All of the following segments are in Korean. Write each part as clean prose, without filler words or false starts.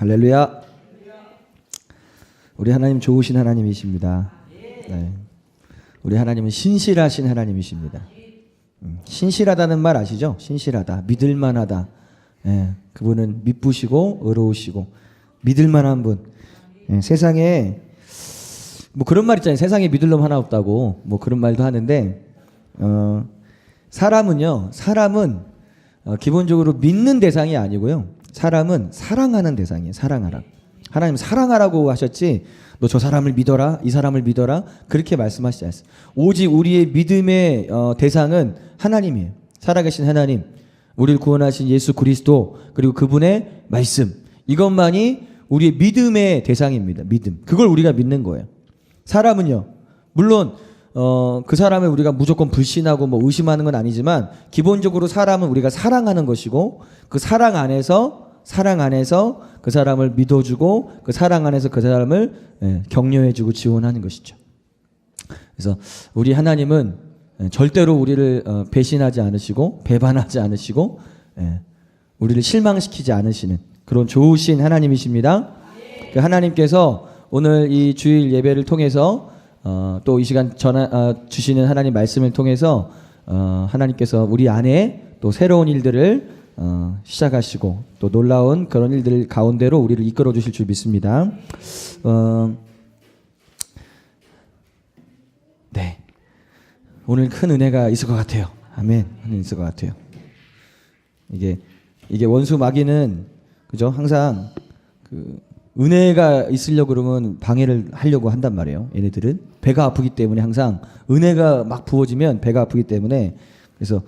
할렐루야. 우리 하나님 좋으신 하나님이십니다. 네. 우리 하나님은 신실하신 하나님이십니다. 신실하다는 말 아시죠? 신실하다, 믿을만하다. 그분은 미쁘시고 의로우시고 믿을만한 분. 세상에 뭐 그런 말 있잖아요. 세상에 믿을 놈 하나 없다고 뭐 그런 말도 하는데 사람은 기본적으로 믿는 대상이 아니고요. 사람은 사랑하는 대상이에요. 사랑하라. 하나님 사랑하라고 하셨지 너 저 사람을 믿어라, 이 사람을 믿어라 그렇게 말씀하시지 않습니다. 오직 우리의 믿음의 대상은 하나님이에요. 살아계신 하나님, 우리를 구원하신 예수 그리스도, 그리고 그분의 말씀, 이것만이 우리의 믿음의 대상입니다. 믿음, 그걸 우리가 믿는 거예요. 사람은요, 물론 그 사람을 우리가 무조건 불신하고 뭐 의심하는 건 아니지만 기본적으로 사람은 우리가 사랑하는 것이고 그 사랑 안에서 그 사람을 믿어주고 그 사랑 안에서 그 사람을 격려해주고 지원하는 것이죠. 그래서 우리 하나님은 절대로 우리를 배신하지 않으시고 배반하지 않으시고 우리를 실망시키지 않으시는 그런 좋으신 하나님이십니다. 그 하나님께서 오늘 이 주일 예배를 통해서 또 이 시간 주시는 하나님 말씀을 통해서 하나님께서 우리 안에 또 새로운 일들을 시작하시고 또 놀라운 그런 일들 가운데로 우리를 이끌어 주실 줄 믿습니다. 네, 오늘 큰 은혜가 있을 것 같아요. 아멘. 은혜 있을 것 같아요. 이게 원수 마귀는 그죠? 항상 그 은혜가 있으려고 그러면 방해를 하려고 한단 말이에요. 얘네들은 배가 아프기 때문에 항상 은혜가 막 부어지면 배가 아프기 때문에 그래서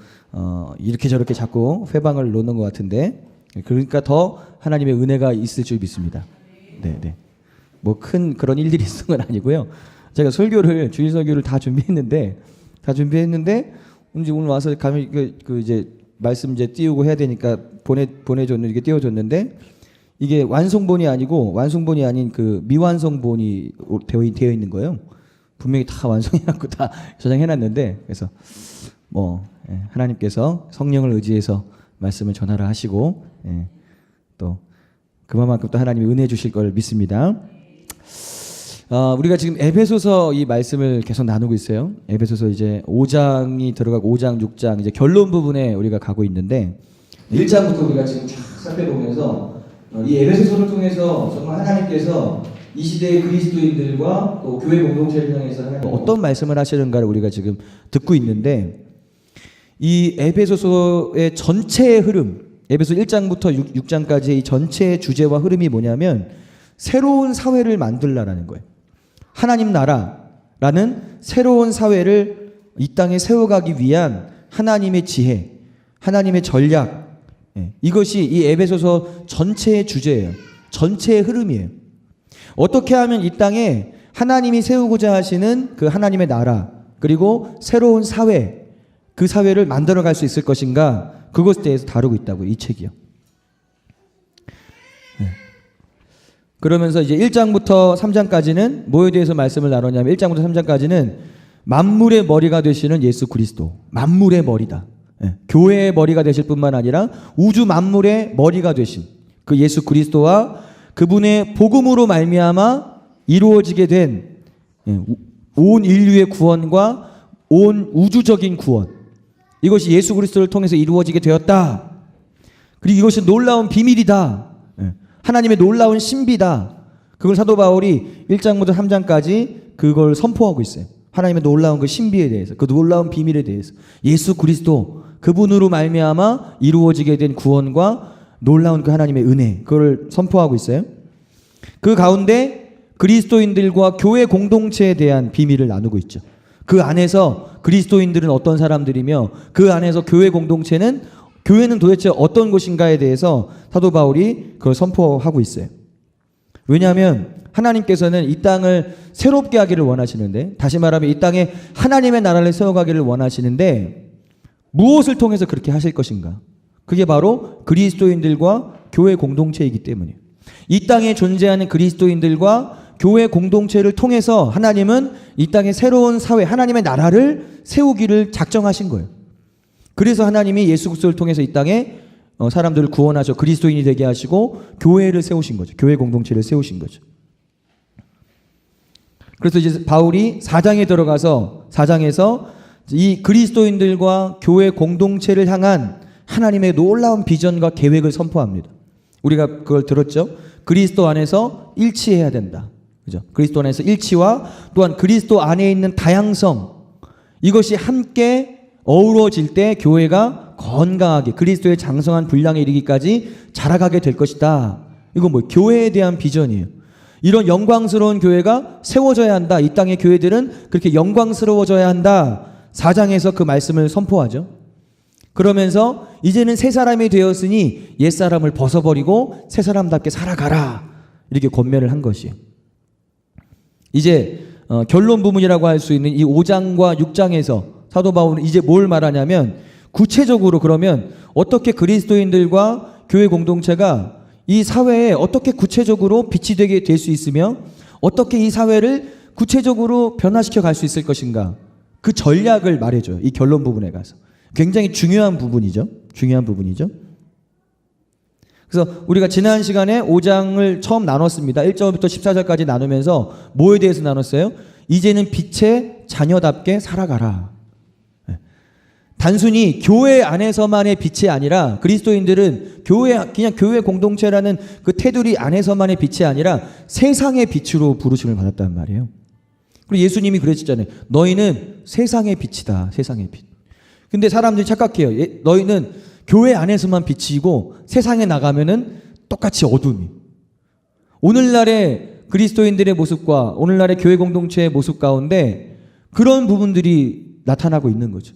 이렇게 저렇게 자꾸 회방을 놓는 것 같은데 그러니까 더 하나님의 은혜가 있을 줄 믿습니다. 네. 뭐 큰 그런 일들이 있는 건 아니고요. 제가 주일 설교를 다 준비했는데 이제 오늘 와서 가면 그 이제 말씀 이제 띄우고 해야 되니까 보내줬는데 이게 띄워줬는데 이게 완성본이 아닌 그 미완성본이 되어 있는 거예요. 분명히 다 완성해갖고 다 저장해놨는데 그래서 뭐 하나님께서 성령을 의지해서 말씀을 전하라 하시고 또 그만큼 또 하나님이 은혜 주실 걸 믿습니다. 우리가 지금 에베소서 이 말씀을 계속 나누고 있어요. 에베소서 이제 5장이 들어가고 5장, 6장 이제 결론 부분에 우리가 가고 있는데 1장부터 우리가 지금 쫙 살펴보면서 이 에베소서를 통해서 정말 하나님께서 이 시대의 그리스도인들과 또 교회 공동체를 향해서 하나님 어떤 말씀을 하시는가를 우리가 지금 듣고 있는데 이 에베소서의 전체의 흐름, 에베소 1장부터 6장까지의 이 전체의 주제와 흐름이 뭐냐면 새로운 사회를 만들라라는 거예요. 하나님 나라라는 새로운 사회를 이 땅에 세워가기 위한 하나님의 지혜, 하나님의 전략, 이것이 이 에베소서 전체의 주제예요. 전체의 흐름이에요. 어떻게 하면 이 땅에 하나님이 세우고자 하시는 그 하나님의 나라 그리고 새로운 사회, 그 사회를 만들어갈 수 있을 것인가, 그것에 대해서 다루고 있다고 이 책이요. 그러면서 이제 1장부터 3장까지는 뭐에 대해서 말씀을 나누냐면 1장부터 3장까지는 만물의 머리가 되시는 예수 그리스도, 만물의 머리다. 교회의 머리가 되실 뿐만 아니라 우주 만물의 머리가 되신 그 예수 그리스도와 그분의 복음으로 말미암아 이루어지게 된 온 인류의 구원과 온 우주적인 구원, 이것이 예수 그리스도를 통해서 이루어지게 되었다. 그리고 이것이 놀라운 비밀이다. 하나님의 놀라운 신비다. 그걸 사도 바울이 1장부터 3장까지 그걸 선포하고 있어요. 하나님의 놀라운 그 신비에 대해서, 그 놀라운 비밀에 대해서, 예수 그리스도 그분으로 말미암아 이루어지게 된 구원과 놀라운 그 하나님의 은혜, 그걸 선포하고 있어요. 그 가운데 그리스도인들과 교회 공동체에 대한 비밀을 나누고 있죠. 그 안에서 그리스도인들은 어떤 사람들이며 그 안에서 교회는 도대체 어떤 곳인가에 대해서 사도 바울이 그걸 선포하고 있어요. 왜냐하면 하나님께서는 이 땅을 새롭게 하기를 원하시는데, 다시 말하면 이 땅에 하나님의 나라를 세워가기를 원하시는데 무엇을 통해서 그렇게 하실 것인가? 그게 바로 그리스도인들과 교회 공동체이기 때문이에요. 이 땅에 존재하는 그리스도인들과 교회 공동체를 통해서 하나님은 이 땅에 새로운 사회, 하나님의 나라를 세우기를 작정하신 거예요. 그래서 하나님이 예수 그리스도를 통해서 이 땅에 사람들을 구원하셔 그리스도인이 되게 하시고 교회를 세우신 거죠. 교회 공동체를 세우신 거죠. 그래서 이제 바울이 4장에 들어가서 4장에서 이 그리스도인들과 교회 공동체를 향한 하나님의 놀라운 비전과 계획을 선포합니다. 우리가 그걸 들었죠? 그리스도 안에서 일치해야 된다. 그죠? 그리스도 안에서 일치와 또한 그리스도 안에 있는 다양성, 이것이 함께 어우러질 때 교회가 건강하게 그리스도의 장성한 분량에 이르기까지 자라가게 될 것이다. 이건 뭐 교회에 대한 비전이에요. 이런 영광스러운 교회가 세워져야 한다. 이 땅의 교회들은 그렇게 영광스러워져야 한다. 4장에서 그 말씀을 선포하죠. 그러면서 이제는 새 사람이 되었으니 옛 사람을 벗어버리고 새 사람답게 살아가라. 이렇게 권면을 한 것이에요. 이제 결론 부분이라고 할 수 있는 이 5장과 6장에서 사도 바울은 이제 뭘 말하냐면 구체적으로 그러면 어떻게 그리스도인들과 교회 공동체가 이 사회에 어떻게 구체적으로 빛이 되게 될 수 있으며 어떻게 이 사회를 구체적으로 변화시켜 갈 수 있을 것인가, 그 전략을 말해줘요. 이 결론 부분에 가서 굉장히 중요한 부분이죠. 중요한 부분이죠. 그래서 우리가 지난 시간에 5장을 처음 나눴습니다. 1절부터 14절까지 나누면서 뭐에 대해서 나눴어요? 이제는 빛의 자녀답게 살아가라. 단순히 교회 안에서만의 빛이 아니라 그리스도인들은 그냥 교회 공동체라는 그 테두리 안에서만의 빛이 아니라 세상의 빛으로 부르심을 받았단 말이에요. 그리고 예수님이 그랬잖아요. 너희는 세상의 빛이다. 세상의 빛. 근데 사람들이 착각해요. 너희는 교회 안에서만 빛이고 세상에 나가면은 똑같이 어둠이. 오늘날의 그리스도인들의 모습과 오늘날의 교회 공동체의 모습 가운데 그런 부분들이 나타나고 있는 거죠.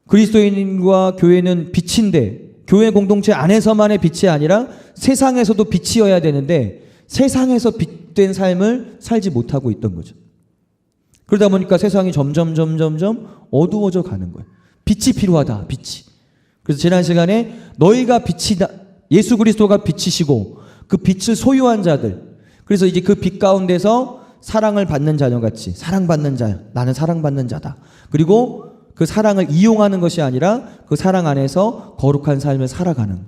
그리스도인과 교회는 빛인데 교회 공동체 안에서만의 빛이 아니라 세상에서도 빛이어야 되는데 세상에서 빛된 삶을 살지 못하고 있던 거죠. 그러다 보니까 세상이 점점 어두워져 가는 거예요. 빛이 필요하다. 빛이. 그래서 지난 시간에 너희가 빛이다. 예수 그리스도가 빛이시고 그 빛을 소유한 자들. 그래서 이제 그 빛 가운데서 사랑을 받는 자녀같이 사랑받는 자. 나는 사랑받는 자다. 그리고 그 사랑을 이용하는 것이 아니라 그 사랑 안에서 거룩한 삶을 살아가는,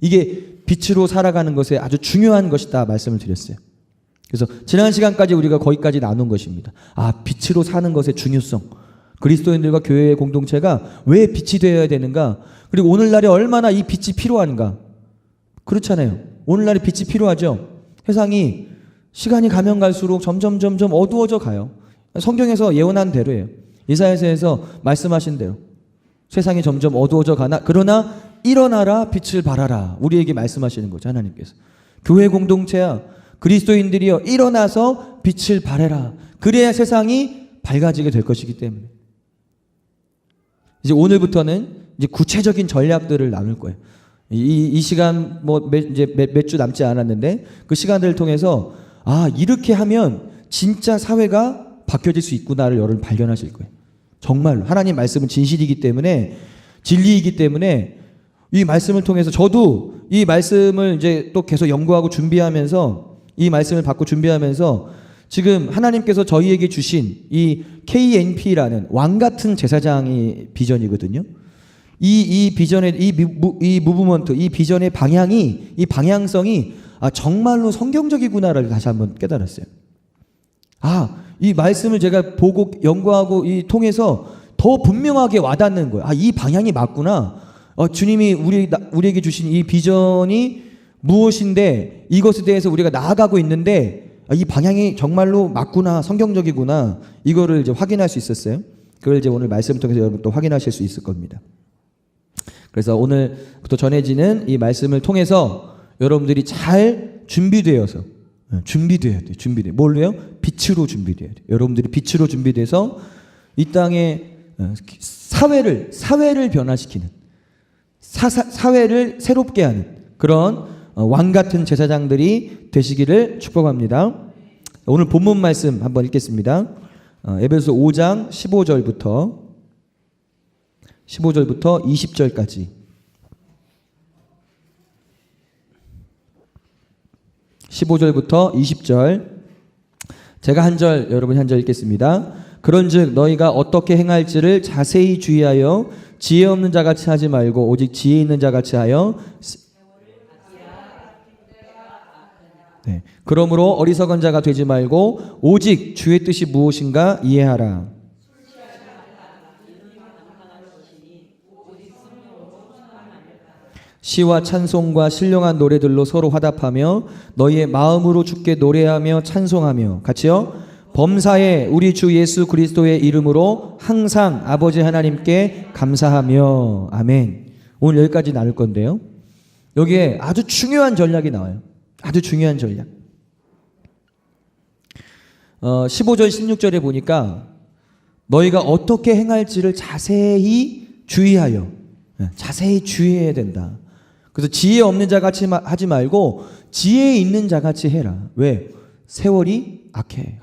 이게 빛으로 살아가는 것에 아주 중요한 것이다 말씀을 드렸어요. 그래서 지난 시간까지 우리가 거기까지 나눈 것입니다. 빛으로 사는 것의 중요성, 그리스도인들과 교회의 공동체가 왜 빛이 되어야 되는가, 그리고 오늘날에 얼마나 이 빛이 필요한가. 그렇잖아요. 오늘날에 빛이 필요하죠. 세상이 시간이 가면 갈수록 점점 어두워져 가요. 성경에서 예언한 대로예요. 이사야서에서 말씀하신 대로 세상이 점점 어두워져 가나 그러나 일어나라 빛을 발하라. 우리에게 말씀하시는 거죠. 하나님께서. 교회 공동체야, 그리스도인들이여 일어나서 빛을 발해라. 그래야 세상이 밝아지게 될 것이기 때문에 이제 오늘부터는 이제 구체적인 전략들을 나눌 거예요. 이 시간 이제 몇 주 남지 않았는데 그 시간들을 통해서 이렇게 하면 진짜 사회가 바뀌어질 수 있구나를 여러분 발견하실 거예요. 정말로 하나님 말씀은 진실이기 때문에, 진리이기 때문에 이 말씀을 통해서 저도 이 말씀을 이제 또 계속 연구하고 준비하면서 이 말씀을 받고 준비하면서 지금 하나님께서 저희에게 주신 이 KNP라는 왕 같은 제사장의 비전이거든요. 이 비전의 이 무브먼트, 이 비전의 방향이, 이 방향성이 정말로 성경적이구나를 다시 한번 깨달았어요. 이 말씀을 제가 보고 연구하고 통해서 더 분명하게 와닿는 거예요. 이 방향이 맞구나. 주님이 우리에게 주신 이 비전이 무엇인데 이것에 대해서 우리가 나아가고 있는데 이 방향이 정말로 맞구나, 성경적이구나. 이거를 이제 확인할 수 있었어요. 그걸 이제 오늘 말씀을 통해서 여러분 또 확인하실 수 있을 겁니다. 그래서 오늘부터 전해지는 이 말씀을 통해서 여러분들이 잘 준비되어야 돼요. 뭘로요? 빛으로 준비돼야 돼요. 여러분들이 빛으로 준비돼서 이 땅에 사회를 변화시키는, 사회를 새롭게 하는 그런 왕 같은 제사장들이 되시기를 축복합니다. 오늘 본문 말씀 한번 읽겠습니다. 에베소 5장 15절부터 20절까지. 15절부터 20절. 제가 한 절, 여러분이 한 절 읽겠습니다. 그런즉 너희가 어떻게 행할지를 자세히 주의하여 지혜 없는 자같이 하지 말고 오직 지혜 있는 자같이 하여 네. 그러므로 어리석은 자가 되지 말고 오직 주의 뜻이 무엇인가 이해하라. 시와 찬송과 신령한 노래들로 서로 화답하며 너희의 마음으로 주께 노래하며 찬송하며 같이요. 범사에 우리 주 예수 그리스도의 이름으로 항상 아버지 하나님께 감사하며 아멘. 오늘 여기까지 나눌 건데요. 여기에 아주 중요한 전략이 나와요. 아주 중요한 전략. 15절 16절에 보니까 너희가 어떻게 행할지를 자세히 주의하여 자세히 주의해야 된다. 그래서 지혜 없는 자같이 하지 말고 지혜 있는 자같이 해라. 왜? 세월이 악해.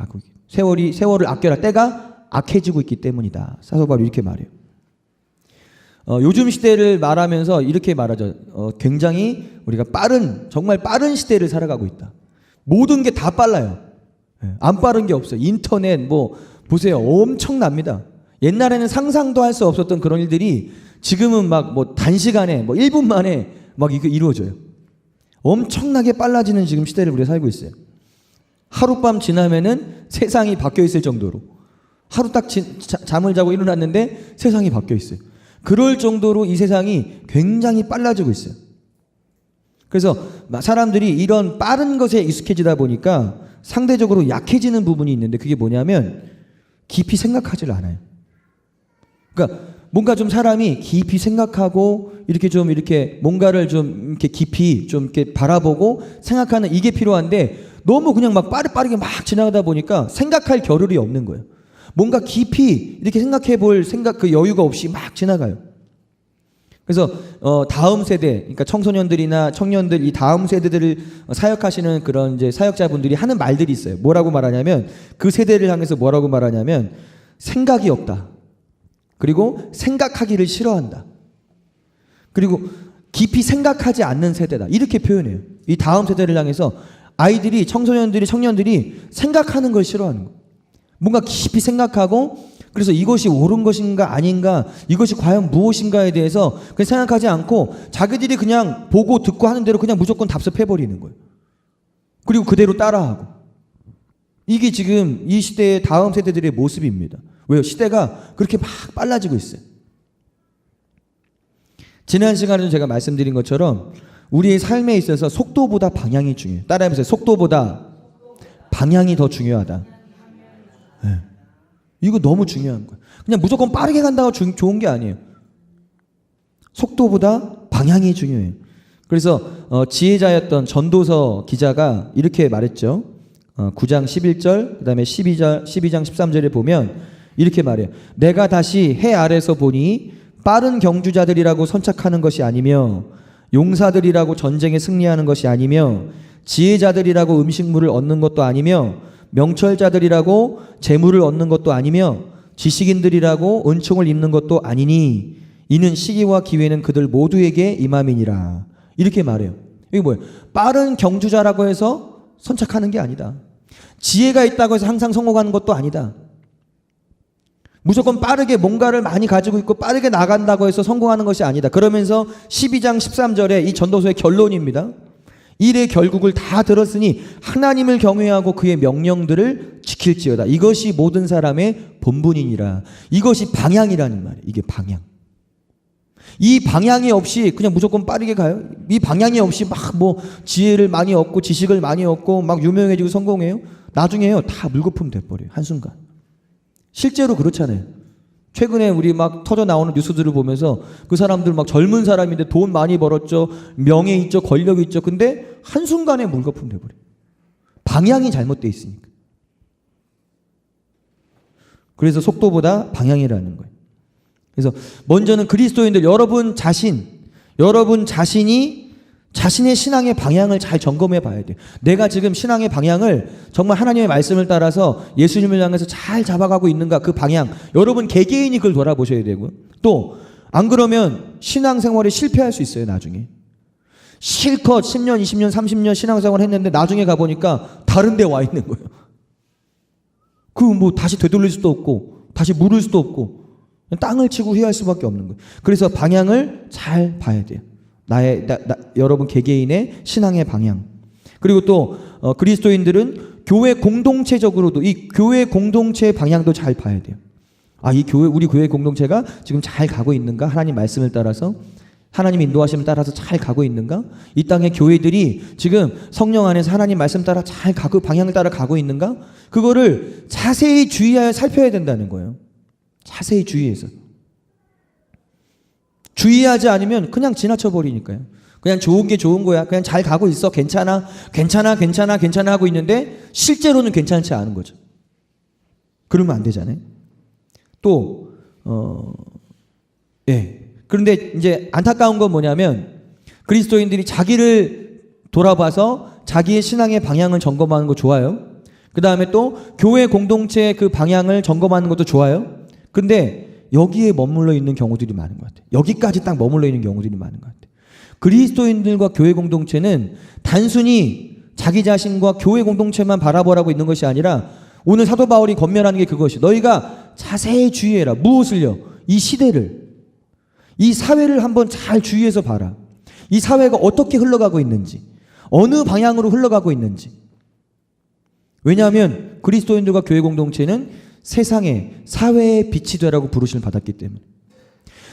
세월을 아껴라. 때가 악해지고 있기 때문이다. 사도 바울이 이렇게 말해요. 요즘 시대를 말하면서 이렇게 말하죠. 굉장히 우리가 정말 빠른 시대를 살아가고 있다. 모든 게 다 빨라요. 안 빠른 게 없어요. 인터넷 보세요. 엄청납니다. 옛날에는 상상도 할 수 없었던 그런 일들이 지금은 단시간에 1분 만에 이거 이루어져요. 엄청나게 빨라지는 지금 시대를 우리가 살고 있어요. 하룻밤 지나면은 세상이 바뀌어 있을 정도로 하루 딱 잠을 자고 일어났는데 세상이 바뀌어 있어요. 그럴 정도로 이 세상이 굉장히 빨라지고 있어요. 그래서 사람들이 이런 빠른 것에 익숙해지다 보니까 상대적으로 약해지는 부분이 있는데 그게 뭐냐면 깊이 생각하지를 않아요. 그러니까 뭔가 좀 사람이 깊이 생각하고 이렇게 뭔가를 좀 이렇게 깊이 좀 이렇게 바라보고 생각하는 이게 필요한데 너무 그냥 빠르게 지나가다 보니까 생각할 겨를이 없는 거예요. 뭔가 깊이 이렇게 생각해 볼 그 여유가 없이 지나가요. 그래서 다음 세대, 그러니까 청소년들이나 청년들 이 다음 세대들을 사역하시는 그런 이제 사역자분들이 하는 말들이 있어요. 뭐라고 말하냐면 그 세대를 향해서 뭐라고 말하냐면 생각이 없다. 그리고 생각하기를 싫어한다. 그리고 깊이 생각하지 않는 세대다. 이렇게 표현해요. 이 다음 세대를 향해서 아이들이, 청소년들이, 청년들이 생각하는 걸 싫어하는 거예요. 뭔가 깊이 생각하고 그래서 이것이 옳은 것인가 아닌가, 이것이 과연 무엇인가에 대해서 그냥 생각하지 않고 자기들이 그냥 보고 듣고 하는 대로 그냥 무조건 답습해버리는 거예요. 그리고 그대로 따라하고. 이게 지금 이 시대의 다음 세대들의 모습입니다. 왜요? 시대가 그렇게 빨라지고 있어요. 지난 시간에도 제가 말씀드린 것처럼 우리의 삶에 있어서 속도보다 방향이 중요해요. 따라해보세요. 속도보다 방향이 더 중요하다. 네. 이거 너무 중요한 거예요. 그냥 무조건 빠르게 간다고 좋은 게 아니에요. 속도보다 방향이 중요해요. 그래서 지혜자였던 전도서 기자가 이렇게 말했죠. 9장 11절, 그 다음에 12장 13절에 보면 이렇게 말해요. 내가 다시 해 아래서 보니 빠른 경주자들이라고 선착하는 것이 아니며 용사들이라고 전쟁에 승리하는 것이 아니며 지혜자들이라고 음식물을 얻는 것도 아니며 명철자들이라고 재물을 얻는 것도 아니며 지식인들이라고 은총을 입는 것도 아니니 이는 시기와 기회는 그들 모두에게 임함이니라. 이렇게 말해요. 이게 뭐예요? 빠른 경주자라고 해서 선착하는 게 아니다. 지혜가 있다고 해서 항상 성공하는 것도 아니다. 무조건 빠르게 뭔가를 많이 가지고 있고 빠르게 나간다고 해서 성공하는 것이 아니다. 그러면서 12장 13절에 이 전도서의 결론입니다. 일의 결국을 다 들었으니 하나님을 경외하고 그의 명령들을 지킬지어다. 이것이 모든 사람의 본분이니라. 이것이 방향이라는 말이에요. 이게 방향. 이 방향이 없이 그냥 무조건 빠르게 가요? 이 방향이 없이 지혜를 많이 얻고 지식을 많이 얻고 유명해지고 성공해요? 나중에요 다 물거품 돼버려요. 한순간. 실제로 그렇잖아요. 최근에 우리 터져 나오는 뉴스들을 보면서 그 사람들 젊은 사람인데 돈 많이 벌었죠. 명예 있죠. 권력이 있죠. 근데 한순간에 물거품 돼버려요. 방향이 잘못되어 있으니까. 그래서 속도보다 방향이라는 거예요. 그래서 먼저는 그리스도인들 여러분 자신이 자신의 신앙의 방향을 잘 점검해 봐야 돼요. 내가 지금 신앙의 방향을 정말 하나님의 말씀을 따라서 예수님을 향해서 잘 잡아가고 있는가, 그 방향. 여러분 개개인이 그걸 돌아보셔야 되고요. 또 안 그러면 신앙생활에 실패할 수 있어요. 나중에 실컷 10년 20년 30년 신앙생활 했는데 나중에 가보니까 다른 데 와 있는 거예요. 다시 되돌릴 수도 없고 다시 물을 수도 없고 땅을 치고 회할 수밖에 없는 거예요. 그래서 방향을 잘 봐야 돼요. 여러분 개개인의 신앙의 방향. 그리고 또 그리스도인들은 교회 공동체적으로도 이 교회 공동체의 방향도 잘 봐야 돼요. 우리 교회 공동체가 지금 잘 가고 있는가? 하나님 말씀을 따라서, 하나님 인도하심을 따라서 잘 가고 있는가? 이 땅의 교회들이 지금 성령 안에서 하나님 말씀 따라 잘 가고 방향을 따라 가고 있는가? 그거를 자세히 주의하여 살펴야 된다는 거예요. 자세히 주의해서. 주의하지 않으면 그냥 지나쳐 버리니까요. 그냥 좋은 게 좋은 거야. 그냥 잘 가고 있어. 괜찮아 하고 있는데 실제로는 괜찮지 않은 거죠. 그러면 안 되잖아요. 또 그런데 이제 안타까운 건 뭐냐면 그리스도인들이 자기를 돌아봐서 자기의 신앙의 방향을 점검하는 거 좋아요. 그 다음에 또 교회 공동체의 그 방향을 점검하는 것도 좋아요. 근데 여기에 머물러 있는 경우들이 많은 것 같아요. 여기까지 딱 머물러 있는 경우들이 많은 것 같아요. 그리스도인들과 교회 공동체는 단순히 자기 자신과 교회 공동체만 바라보라고 있는 것이 아니라 오늘 사도 바울이 권면하는 게 그것이, 너희가 자세히 주의해라. 무엇을요? 이 시대를, 이 사회를 한번 잘 주의해서 봐라. 이 사회가 어떻게 흘러가고 있는지, 어느 방향으로 흘러가고 있는지. 왜냐하면 그리스도인들과 교회 공동체는 세상에, 사회의 빛이 되라고 부르심을 받았기 때문에.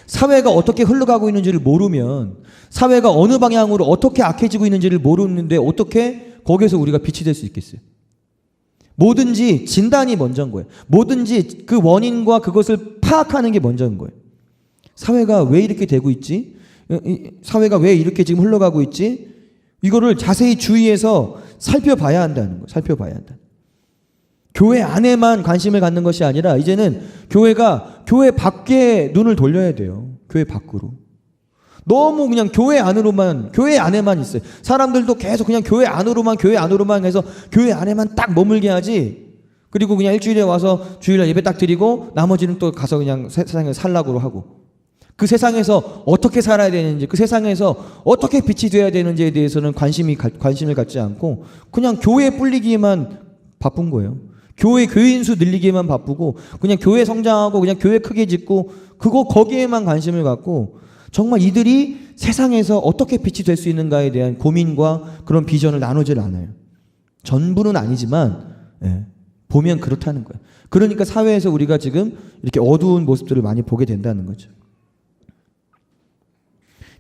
사회가 어떻게 흘러가고 있는지를 모르면, 사회가 어느 방향으로 어떻게 악해지고 있는지를 모르는데 어떻게 거기에서 우리가 빛이 될 수 있겠어요? 뭐든지 진단이 먼저인 거예요. 뭐든지 그 원인과 그것을 파악하는 게 먼저인 거예요. 사회가 왜 이렇게 되고 있지? 사회가 왜 이렇게 지금 흘러가고 있지? 이거를 자세히 주의해서 살펴봐야 한다는 거예요. 살펴봐야 한다. 교회 안에만 관심을 갖는 것이 아니라 이제는 교회가 교회 밖에 눈을 돌려야 돼요. 교회 밖으로. 너무 그냥 교회 안에만 있어요. 사람들도 계속 그냥 교회 안으로만 해서 교회 안에만 딱 머물게 하지. 그리고 그냥 일주일에 와서 주일날 예배 딱 드리고 나머지는 또 가서 그냥 세상에 살라고 하고, 그 세상에서 어떻게 살아야 되는지, 그 세상에서 어떻게 빛이 되어야 되는지에 대해서는 관심을 갖지 않고 그냥 교회에 뿔리기에만 바쁜 거예요. 교인 수 늘리기에만 바쁘고 그냥 교회 성장하고 그냥 교회 크게 짓고 거기에만 관심을 갖고, 정말 이들이 세상에서 어떻게 빛이 될 수 있는가에 대한 고민과 그런 비전을 나누질 않아요. 전부는 아니지만 보면 그렇다는 거예요. 그러니까 사회에서 우리가 지금 이렇게 어두운 모습들을 많이 보게 된다는 거죠.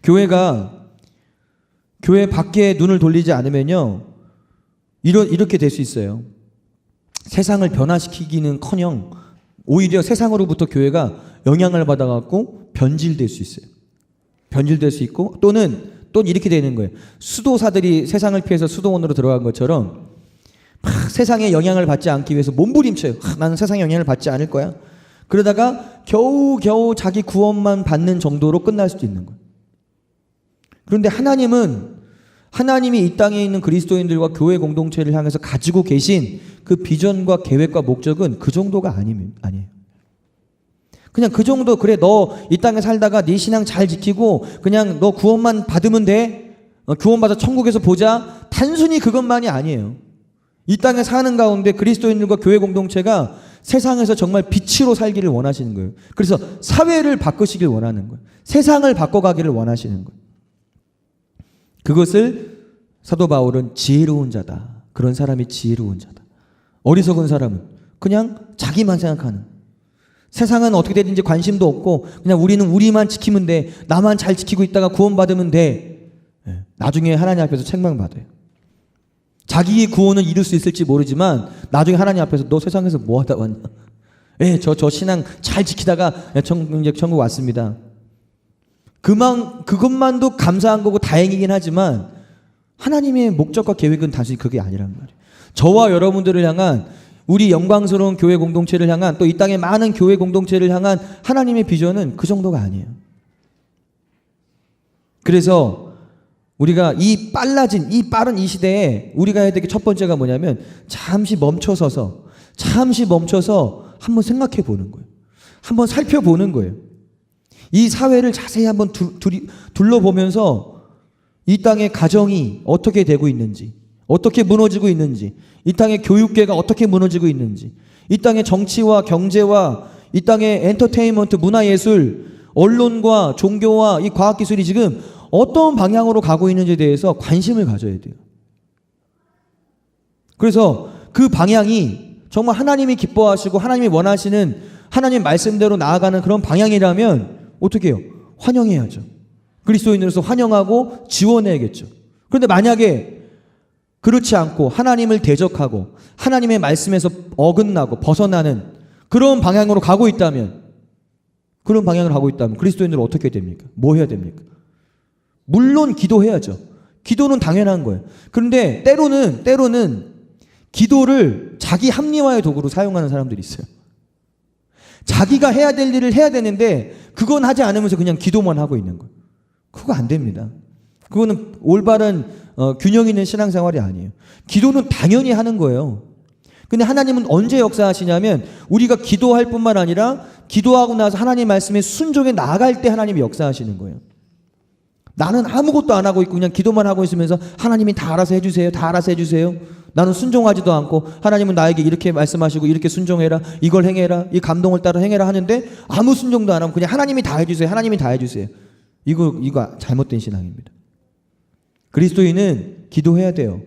교회가 교회 밖에 눈을 돌리지 않으면요, 이렇게 될 수 있어요. 세상을 변화시키기는커녕 오히려 세상으로부터 교회가 영향을 받아갖고 변질될 수 있어요. 변질될 수 있고, 또는 이렇게 되는 거예요. 수도사들이 세상을 피해서 수도원으로 들어간 것처럼 막 세상에 영향을 받지 않기 위해서 몸부림쳐요. 나는 세상에 영향을 받지 않을 거야. 그러다가 겨우 자기 구원만 받는 정도로 끝날 수도 있는 거예요. 그런데 하나님이 이 땅에 있는 그리스도인들과 교회 공동체를 향해서 가지고 계신 그 비전과 계획과 목적은 그 정도가 아니에요. 그냥 그 정도, 그래 너 이 땅에 살다가 네 신앙 잘 지키고 그냥 너 구원만 받으면 돼. 구원받아 천국에서 보자. 단순히 그것만이 아니에요. 이 땅에 사는 가운데 그리스도인들과 교회 공동체가 세상에서 정말 빛으로 살기를 원하시는 거예요. 그래서 사회를 바꾸시길 원하는 거예요. 세상을 바꿔가기를 원하시는 거예요. 그것을 사도 바울은 지혜로운 자다. 그런 사람이 지혜로운 자다. 어리석은 사람은 그냥 자기만 생각하는, 세상은 어떻게 되든지 관심도 없고 그냥 우리는 우리만 지키면 돼. 나만 잘 지키고 있다가 구원받으면 돼. 나중에 하나님 앞에서 책망받아요. 자기의 구원은 이룰 수 있을지 모르지만 나중에 하나님 앞에서 너 세상에서 뭐 하다 왔냐. 저 신앙 잘 지키다가 이제 천국 왔습니다. 그것만도 감사한 거고 다행이긴 하지만 하나님의 목적과 계획은 단순히 그게 아니란 말이에요. 저와 여러분들을 향한, 우리 영광스러운 교회 공동체를 향한, 또 이 땅의 많은 교회 공동체를 향한 하나님의 비전은 그 정도가 아니에요. 그래서 우리가 이 빠른 이 시대에 우리가 해야 될 게 첫 번째가 뭐냐면 잠시 멈춰서서 한번 생각해 보는 거예요. 한번 살펴보는 거예요. 이 사회를 자세히 한번 둘러보면서 이 땅의 가정이 어떻게 되고 있는지, 어떻게 무너지고 있는지, 이 땅의 교육계가 어떻게 무너지고 있는지, 이 땅의 정치와 경제와 이 땅의 엔터테인먼트, 문화예술, 언론과 종교와 이 과학기술이 지금 어떤 방향으로 가고 있는지에 대해서 관심을 가져야 돼요. 그래서 그 방향이 정말 하나님이 기뻐하시고 하나님이 원하시는 하나님 말씀대로 나아가는 그런 방향이라면 어떻게 해요? 환영해야죠. 그리스도인으로서 환영하고 지원해야겠죠. 그런데 만약에 그렇지 않고 하나님을 대적하고 하나님의 말씀에서 어긋나고 벗어나는 그런 방향으로 가고 있다면, 그리스도인들은 어떻게 됩니까? 뭐 해야 됩니까? 물론 기도해야죠. 기도는 당연한 거예요. 그런데 때로는 기도를 자기 합리화의 도구로 사용하는 사람들이 있어요. 자기가 해야 될 일을 해야 되는데 그건 하지 않으면서 그냥 기도만 하고 있는 거예요. 그거 안 됩니다. 그거는 올바른 균형 있는 신앙생활이 아니에요. 기도는 당연히 하는 거예요. 근데 하나님은 언제 역사하시냐면 우리가 기도할 뿐만 아니라 기도하고 나서 하나님 말씀에 순종해 나아갈 때 하나님이 역사하시는 거예요. 나는 아무것도 안 하고 있고 그냥 기도만 하고 있으면서 하나님이 다 알아서 해주세요. 다 알아서 해주세요. 나는 순종하지도 않고 하나님은 나에게 이렇게 말씀하시고 이렇게 순종해라. 이걸 행해라. 이 감동을 따라 행해라 하는데 아무 순종도 안 하고 그냥 하나님이 다 해주세요. 하나님이 다 해주세요. 이거 잘못된 신앙입니다. 그리스도인은 기도해야 돼요.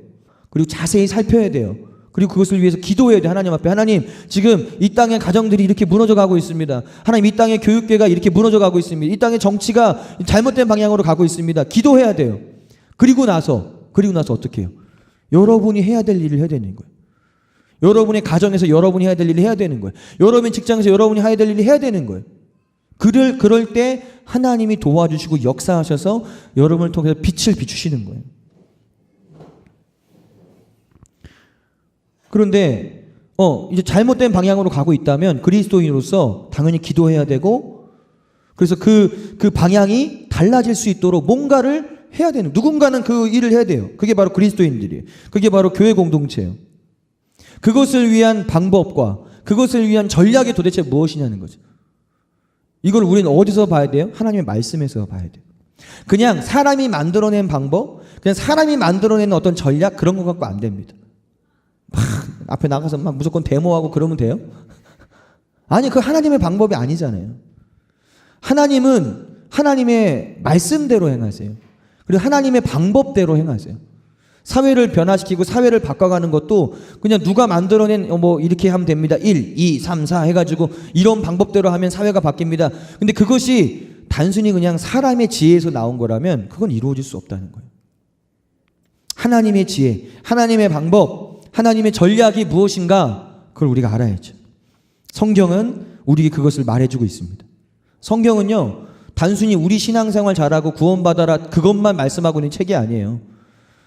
그리고 자세히 살펴야 돼요. 그리고 그것을 위해서 기도해야 돼요. 하나님 앞에. 하나님, 지금 이 땅의 가정들이 이렇게 무너져 가고 있습니다. 하나님, 이 땅의 교육계가 이렇게 무너져 가고 있습니다. 이 땅의 정치가 잘못된 방향으로 가고 있습니다. 기도해야 돼요. 그리고 나서 어떻게 해요? 여러분이 해야 될 일을 해야 되는 거예요. 여러분의 가정에서 여러분이 해야 될 일을 해야 되는 거예요. 여러분의 직장에서 여러분이 해야 될 일을 해야 되는 거예요. 그럴 때 하나님이 도와주시고 역사하셔서 여러분을 통해서 빛을 비추시는 거예요. 그런데 이제 잘못된 방향으로 가고 있다면 그리스도인으로서 당연히 기도해야 되고, 그래서 그 방향이 달라질 수 있도록 뭔가를 해야 되는, 누군가는 그 일을 해야 돼요. 그게 바로 그리스도인들이에요. 그게 바로 교회 공동체예요. 그것을 위한 방법과 그것을 위한 전략이 도대체 무엇이냐는 거죠. 이걸 우리는 어디서 봐야 돼요? 하나님의 말씀에서 봐야 돼요. 그냥 사람이 만들어낸 방법, 그냥 사람이 만들어낸 어떤 전략, 그런 거 갖고 안 됩니다. 막 앞에 나가서 막 무조건 데모하고 그러면 돼요? 아니, 그 하나님의 방법이 아니잖아요. 하나님은 하나님의 말씀대로 행하세요. 그리고 하나님의 방법대로 행하세요. 사회를 변화시키고 사회를 바꿔가는 것도 그냥 누가 만들어낸 이렇게 하면 됩니다. 1, 2, 3, 4 해가지고 이런 방법대로 하면 사회가 바뀝니다. 근데 그것이 단순히 그냥 사람의 지혜에서 나온 거라면 그건 이루어질 수 없다는 거예요. 하나님의 지혜, 하나님의 방법, 하나님의 전략이 무엇인가, 그걸 우리가 알아야죠. 성경은 우리에게 그것을 말해주고 있습니다. 성경은요, 단순히 우리 신앙생활 잘하고 구원받아라 그것만 말씀하고 있는 책이 아니에요.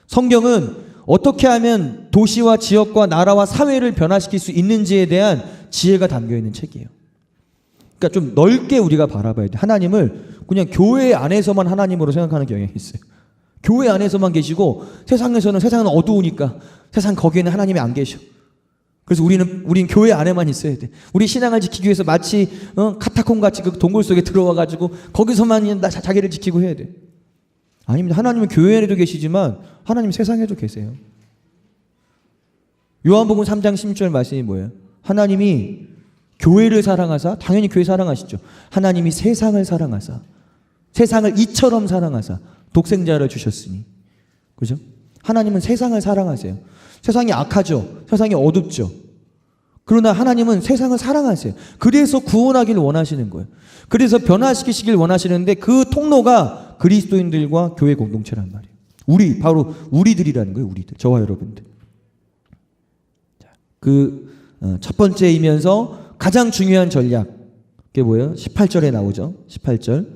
성경은 어떻게 하면 도시와 지역과 나라와 사회를 변화시킬 수 있는지에 대한 지혜가 담겨있는 책이에요. 그러니까 좀 넓게 우리가 바라봐야 돼. 하나님을 그냥 교회 안에서만 하나님으로 생각하는 경향이 있어요. 교회 안에서만 계시고 세상은 어두우니까 세상 거기에는 하나님이 안 계셔. 그래서 우린 교회 안에만 있어야 돼. 우리 신앙을 지키기 위해서 마치 카타콤같이 그 동굴 속에 들어와가지고 거기서만 자기를 지키고 해야 돼. 아닙니다. 하나님은 교회 안에도 계시지만 하나님 세상에도 계세요. 요한복음 3장 16절 말씀이 뭐예요? 하나님이 교회를 사랑하사, 당연히 교회 사랑하시죠. 하나님이 세상을 사랑하사, 세상을 이처럼 사랑하사 독생자를 주셨으니. 그죠? 하나님은 세상을 사랑하세요. 세상이 악하죠. 세상이 어둡죠. 그러나 하나님은 세상을 사랑하세요. 그래서 구원하기를 원하시는 거예요. 그래서 변화시키시길 원하시는데 그 통로가 그리스도인들과 교회 공동체란 말이에요. 바로 우리들이라는 거예요. 우리들. 저와 여러분들. 첫 번째이면서 가장 중요한 전략. 그게 뭐예요? 18절에 나오죠. 18절.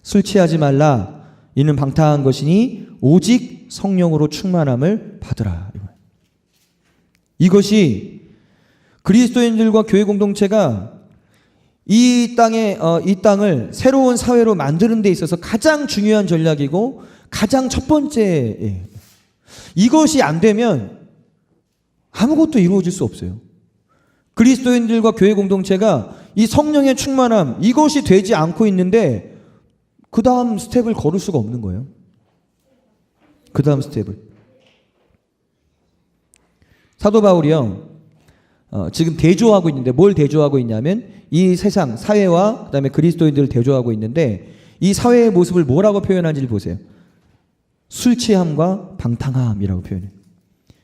술 취하지 말라. 이는 방탕한 것이니 오직 성령으로 충만함을 받으라. 이것이 그리스도인들과 교회 공동체가 이 땅을 새로운 사회로 만드는 데 있어서 가장 중요한 전략이고 가장 첫 번째예요. 이것이 안 되면 아무것도 이루어질 수 없어요. 그리스도인들과 교회 공동체가 이 성령의 충만함, 이것이 되지 않고 있는데 그 다음 스텝을 걸을 수가 없는 거예요. 그 다음 스텝을. 사도 바울이요, 지금 대조하고 있는데 뭘 대조하고 있냐면 이 세상 사회와 그다음에 그리스도인들을 대조하고 있는데 이 사회의 모습을 뭐라고 표현하는지를 보세요. 술 취함과 방탕함이라고 표현해요.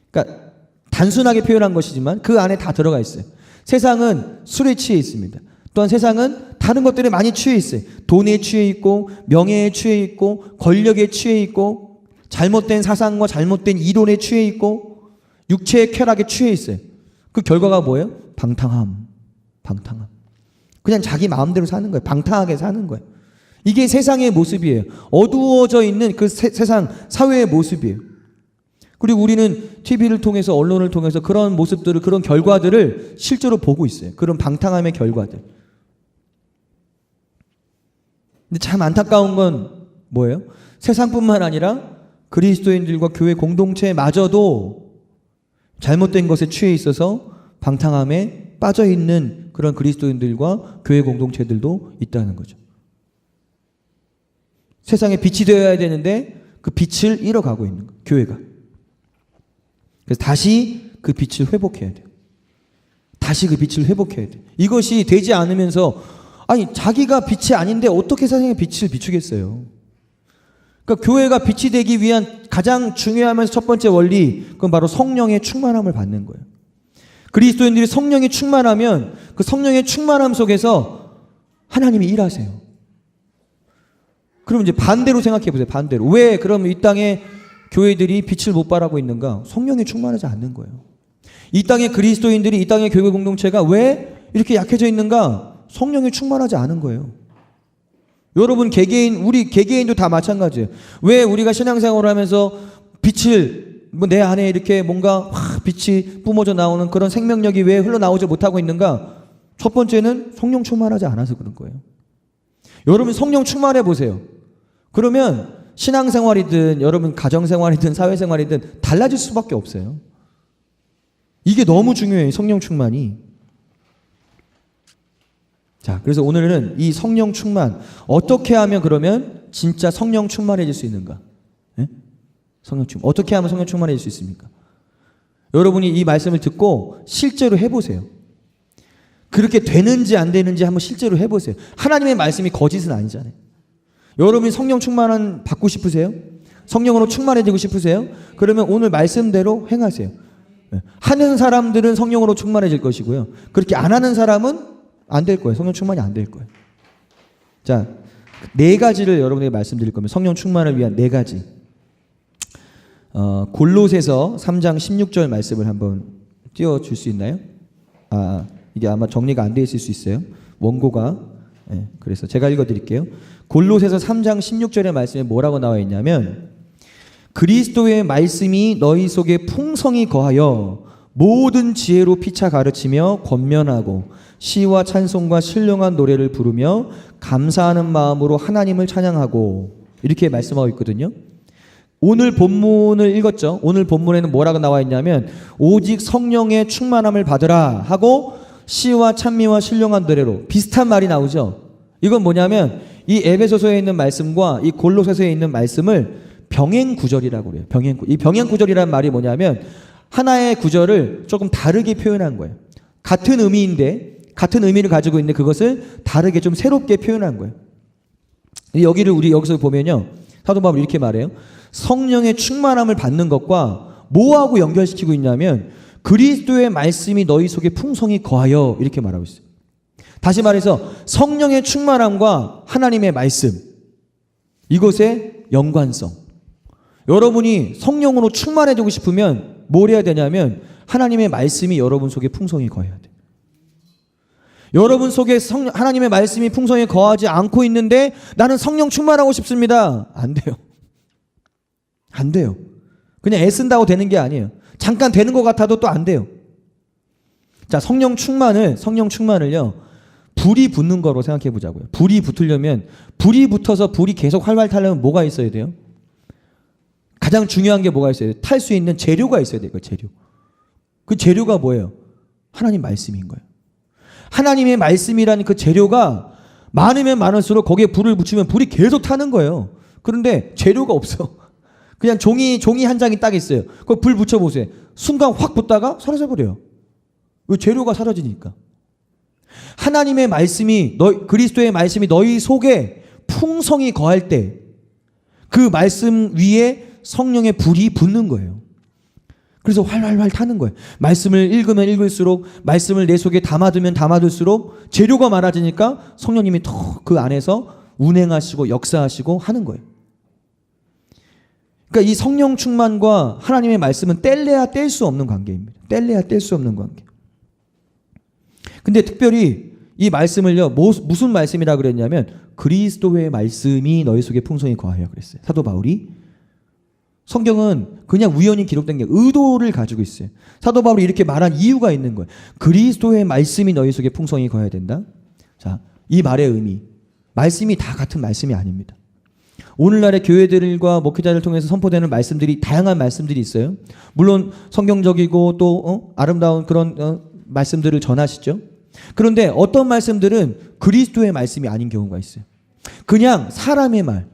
그러니까 단순하게 표현한 것이지만 그 안에 다 들어가 있어요. 세상은 술에 취해 있습니다. 또한 세상은 다른 것들에 많이 취해 있어요. 돈에 취해 있고 명예에 취해 있고 권력에 취해 있고 잘못된 사상과 잘못된 이론에 취해 있고 육체의 쾌락에 취해 있어요. 그 결과가 뭐예요? 방탕함. 그냥 자기 마음대로 사는 거예요. 방탕하게 사는 거예요. 이게 세상의 모습이에요. 어두워져 있는 그 세상 사회의 모습이에요. 그리고 우리는 TV를 통해서 언론을 통해서 그런 모습들을 그런 결과들을 실제로 보고 있어요. 그런 방탕함의 결과들. 근데 참 안타까운 건 뭐예요? 세상뿐만 아니라 그리스도인들과 교회 공동체마저도 잘못된 것에 취해 있어서 방탕함에 빠져 있는 그런 그리스도인들과 교회 공동체들도 있다는 거죠. 세상에 빛이 되어야 되는데 그 빛을 잃어가고 있는 거예요. 교회가. 그래서 다시 그 빛을 회복해야 돼요. 다시 그 빛을 회복해야 돼요. 이것이 되지 않으면서 아니 자기가 빛이 아닌데 어떻게 세상에 빛을 비추겠어요. 그러니까 교회가 빛이 되기 위한 가장 중요하면서 첫 번째 원리, 그건 바로 성령의 충만함을 받는 거예요. 그리스도인들이 성령이 충만하면 그 성령의 충만함 속에서 하나님이 일하세요. 그럼 이제 반대로 생각해 보세요. 반대로. 왜 그럼 이 땅에 교회들이 빛을 못 발하고 있는가? 성령이 충만하지 않는 거예요. 이 땅의 그리스도인들이, 이 땅의 교회 공동체가 왜 이렇게 약해져 있는가? 성령이 충만하지 않은 거예요. 여러분 개개인, 우리 개개인도 다 마찬가지예요. 왜 우리가 신앙생활을 하면서 빛을 뭐 내 안에 이렇게 뭔가 빛이 뿜어져 나오는 그런 생명력이 왜 흘러나오지 못하고 있는가? 첫 번째는 성령 충만하지 않아서 그런 거예요. 여러분 성령 충만해 보세요. 그러면 신앙생활이든 여러분 가정생활이든 사회생활이든 달라질 수밖에 없어요. 이게 너무 중요해요. 성령 충만이. 자, 그래서 오늘은 이 성령 충만, 어떻게 하면 그러면 진짜 성령 충만해질 수 있는가? 네? 성령 충만. 어떻게 하면 성령 충만해질 수 있습니까? 여러분이 이 말씀을 듣고 실제로 해보세요. 그렇게 되는지 안 되는지 한번 실제로 해보세요. 하나님의 말씀이 거짓은 아니잖아요. 여러분이 성령 충만한 받고 싶으세요? 성령으로 충만해지고 싶으세요? 그러면 오늘 말씀대로 행하세요. 하는 사람들은 성령으로 충만해질 것이고요. 그렇게 안 하는 사람은 안 될 거예요. 성령 충만이 안 될 거예요. 자, 네 가지를 여러분에게 말씀드릴 겁니다. 성령 충만을 위한 네 가지. 골로새서 3장 16절 말씀을 한번 띄워줄 수 있나요? 이게 아마 정리가 안 돼 있을 수 있어요. 원고가. 네, 그래서 제가 읽어드릴게요. 골로새서 3장 16절의 말씀에 뭐라고 나와 있냐면 그리스도의 말씀이 너희 속에 풍성히 거하여 모든 지혜로 피차 가르치며 권면하고 시와 찬송과 신령한 노래를 부르며 감사하는 마음으로 하나님을 찬양하고 이렇게 말씀하고 있거든요. 오늘 본문을 읽었죠. 오늘 본문에는 뭐라고 나와 있냐면 오직 성령의 충만함을 받으라 하고 시와 찬미와 신령한 노래로 비슷한 말이 나오죠. 이건 뭐냐면 이 에베소서에 있는 말씀과 이 골로새서에 있는 말씀을 병행 구절이라고 그래요. 이 병행 구절이라는 말이 뭐냐면 하나의 구절을 조금 다르게 표현한 거예요. 같은 의미인데 같은 의미를 가지고 있는데 그것을 다르게 좀 새롭게 표현한 거예요. 여기를 우리 여기서 보면요. 사도 바울이 이렇게 말해요. 성령의 충만함을 받는 것과 뭐하고 연결시키고 있냐면 그리스도의 말씀이 너희 속에 풍성히 거하여 이렇게 말하고 있어요. 다시 말해서 성령의 충만함과 하나님의 말씀 이것의 연관성. 여러분이 성령으로 충만해지고 싶으면 뭘 해야 되냐면 하나님의 말씀이 여러분 속에 풍성히 거해야 돼요. 여러분 속에 하나님의 말씀이 풍성히 거하지 않고 있는데 나는 성령 충만하고 싶습니다. 안 돼요. 안 돼요. 그냥 애쓴다고 되는 게 아니에요. 잠깐 되는 것 같아도 또 안 돼요. 자, 성령 충만을요. 불이 붙는 거로 생각해 보자고요. 불이 붙으려면 불이 붙어서 불이 계속 활활 타려면 뭐가 있어야 돼요? 가장 중요한 게 뭐가 있어야 돼요? 탈 수 있는 재료가 있어야 돼요. 그 재료. 그 재료가 뭐예요? 하나님 말씀인 거예요. 하나님의 말씀이라는 그 재료가 많으면 많을수록 거기에 불을 붙이면 불이 계속 타는 거예요. 그런데 재료가 없어. 그냥 종이 한 장이 딱 있어요. 그거 불 붙여보세요. 순간 확 붙다가 사라져버려요. 왜? 재료가 사라지니까. 하나님의 말씀이 그리스도의 말씀이 너희 속에 풍성히 거할 때 그 말씀 위에 성령의 불이 붙는 거예요. 그래서 활활활 타는 거예요. 말씀을 읽으면 읽을수록, 말씀을 내 속에 담아두면 담아둘수록 재료가 많아지니까 성령님이 더 그 안에서 운행하시고 역사하시고 하는 거예요. 그러니까 이 성령 충만과 하나님의 말씀은 뗄래야 뗄 수 없는 관계입니다. 뗄래야 뗄 수 없는 관계. 근데 특별히 이 말씀을요, 무슨 말씀이라 그랬냐면 그리스도의 말씀이 너희 속에 풍성히 거하여 그랬어요. 사도 바울이. 성경은 그냥 우연히 기록된 게 의도를 가지고 있어요. 사도 바울이 이렇게 말한 이유가 있는 거예요. 그리스도의 말씀이 너희 속에 풍성히 거해야 된다. 자, 이 말의 의미. 말씀이 다 같은 말씀이 아닙니다. 오늘날의 교회들과 목회자를 통해서 선포되는 말씀들이 다양한 말씀들이 있어요. 물론 성경적이고 또 아름다운 그런 말씀들을 전하시죠. 그런데 어떤 말씀들은 그리스도의 말씀이 아닌 경우가 있어요. 그냥 사람의 말,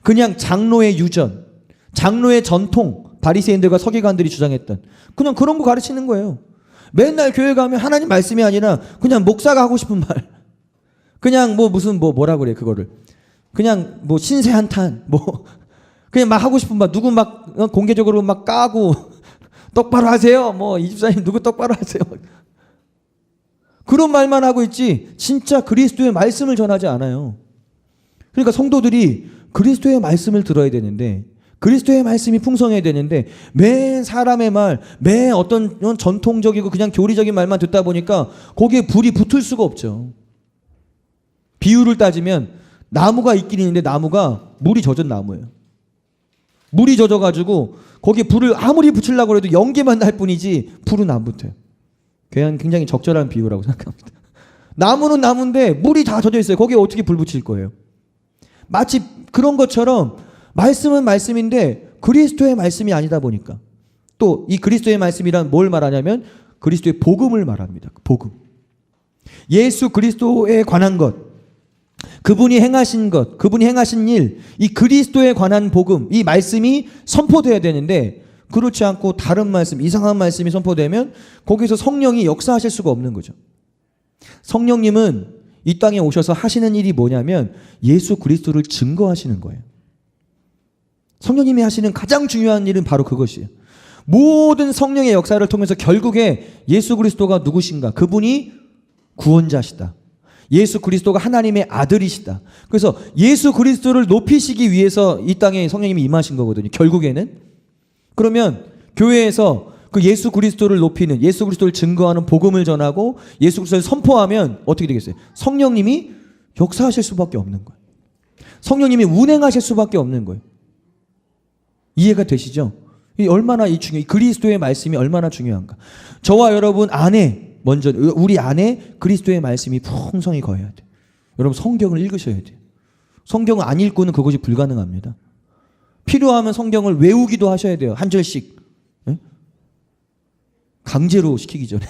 그냥 장로의 유전, 장로의 전통, 바리새인들과 서기관들이 주장했던 그냥 그런 거 가르치는 거예요. 맨날 교회 가면 하나님 말씀이 아니라 그냥 목사가 하고 싶은 말, 그냥 뭐라 그래 그거를 그냥 신세 한탄 그냥 막 하고 싶은 말, 누구 막 공개적으로 막 까고 똑바로 하세요. 이 집사님 누구 똑바로 하세요. 그런 말만 하고 있지 진짜 그리스도의 말씀을 전하지 않아요. 그러니까 성도들이 그리스도의 말씀을 들어야 되는데, 그리스도의 말씀이 풍성해야 되는데 매 사람의 말, 매 어떤 전통적이고 그냥 교리적인 말만 듣다 보니까 거기에 불이 붙을 수가 없죠. 비유를 따지면 나무가 있긴 있는데 나무가 물이 젖은 나무예요. 물이 젖어가지고 거기에 불을 아무리 붙이려고 해도 연기만 날 뿐이지 불은 안 붙어요. 굉장히 적절한 비유라고 생각합니다. 나무는 나무인데 물이 다 젖어 있어요. 거기에 어떻게 불 붙일 거예요? 마치 그런 것처럼 말씀은 말씀인데 그리스도의 말씀이 아니다 보니까, 또 이 그리스도의 말씀이란 뭘 말하냐면 그리스도의 복음을 말합니다. 복음. 예수 그리스도에 관한 것, 그분이 행하신 것, 그분이 행하신 일, 이 그리스도에 관한 복음, 이 말씀이 선포돼야 되는데 그렇지 않고 다른 말씀, 이상한 말씀이 선포되면 거기서 성령이 역사하실 수가 없는 거죠. 성령님은 이 땅에 오셔서 하시는 일이 뭐냐면 예수 그리스도를 증거하시는 거예요. 성령님이 하시는 가장 중요한 일은 바로 그것이에요. 모든 성령의 역사를 통해서 결국에 예수 그리스도가 누구신가? 그분이 구원자시다. 예수 그리스도가 하나님의 아들이시다. 그래서 예수 그리스도를 높이시기 위해서 이 땅에 성령님이 임하신 거거든요. 결국에는. 그러면 교회에서 그 예수 그리스도를 높이는, 예수 그리스도를 증거하는 복음을 전하고 예수 그리스도를 선포하면 어떻게 되겠어요? 성령님이 역사하실 수밖에 없는 거예요. 성령님이 운행하실 수밖에 없는 거예요. 이해가 되시죠? 얼마나 그리스도의 말씀이 얼마나 중요한가. 저와 여러분 안에, 먼저 우리 안에 그리스도의 말씀이 풍성히 거해야 돼요. 여러분 성경을 읽으셔야 돼요. 성경을 안 읽고는 그것이 불가능합니다. 필요하면 성경을 외우기도 하셔야 돼요. 한 절씩. 예? 강제로 시키기 전에.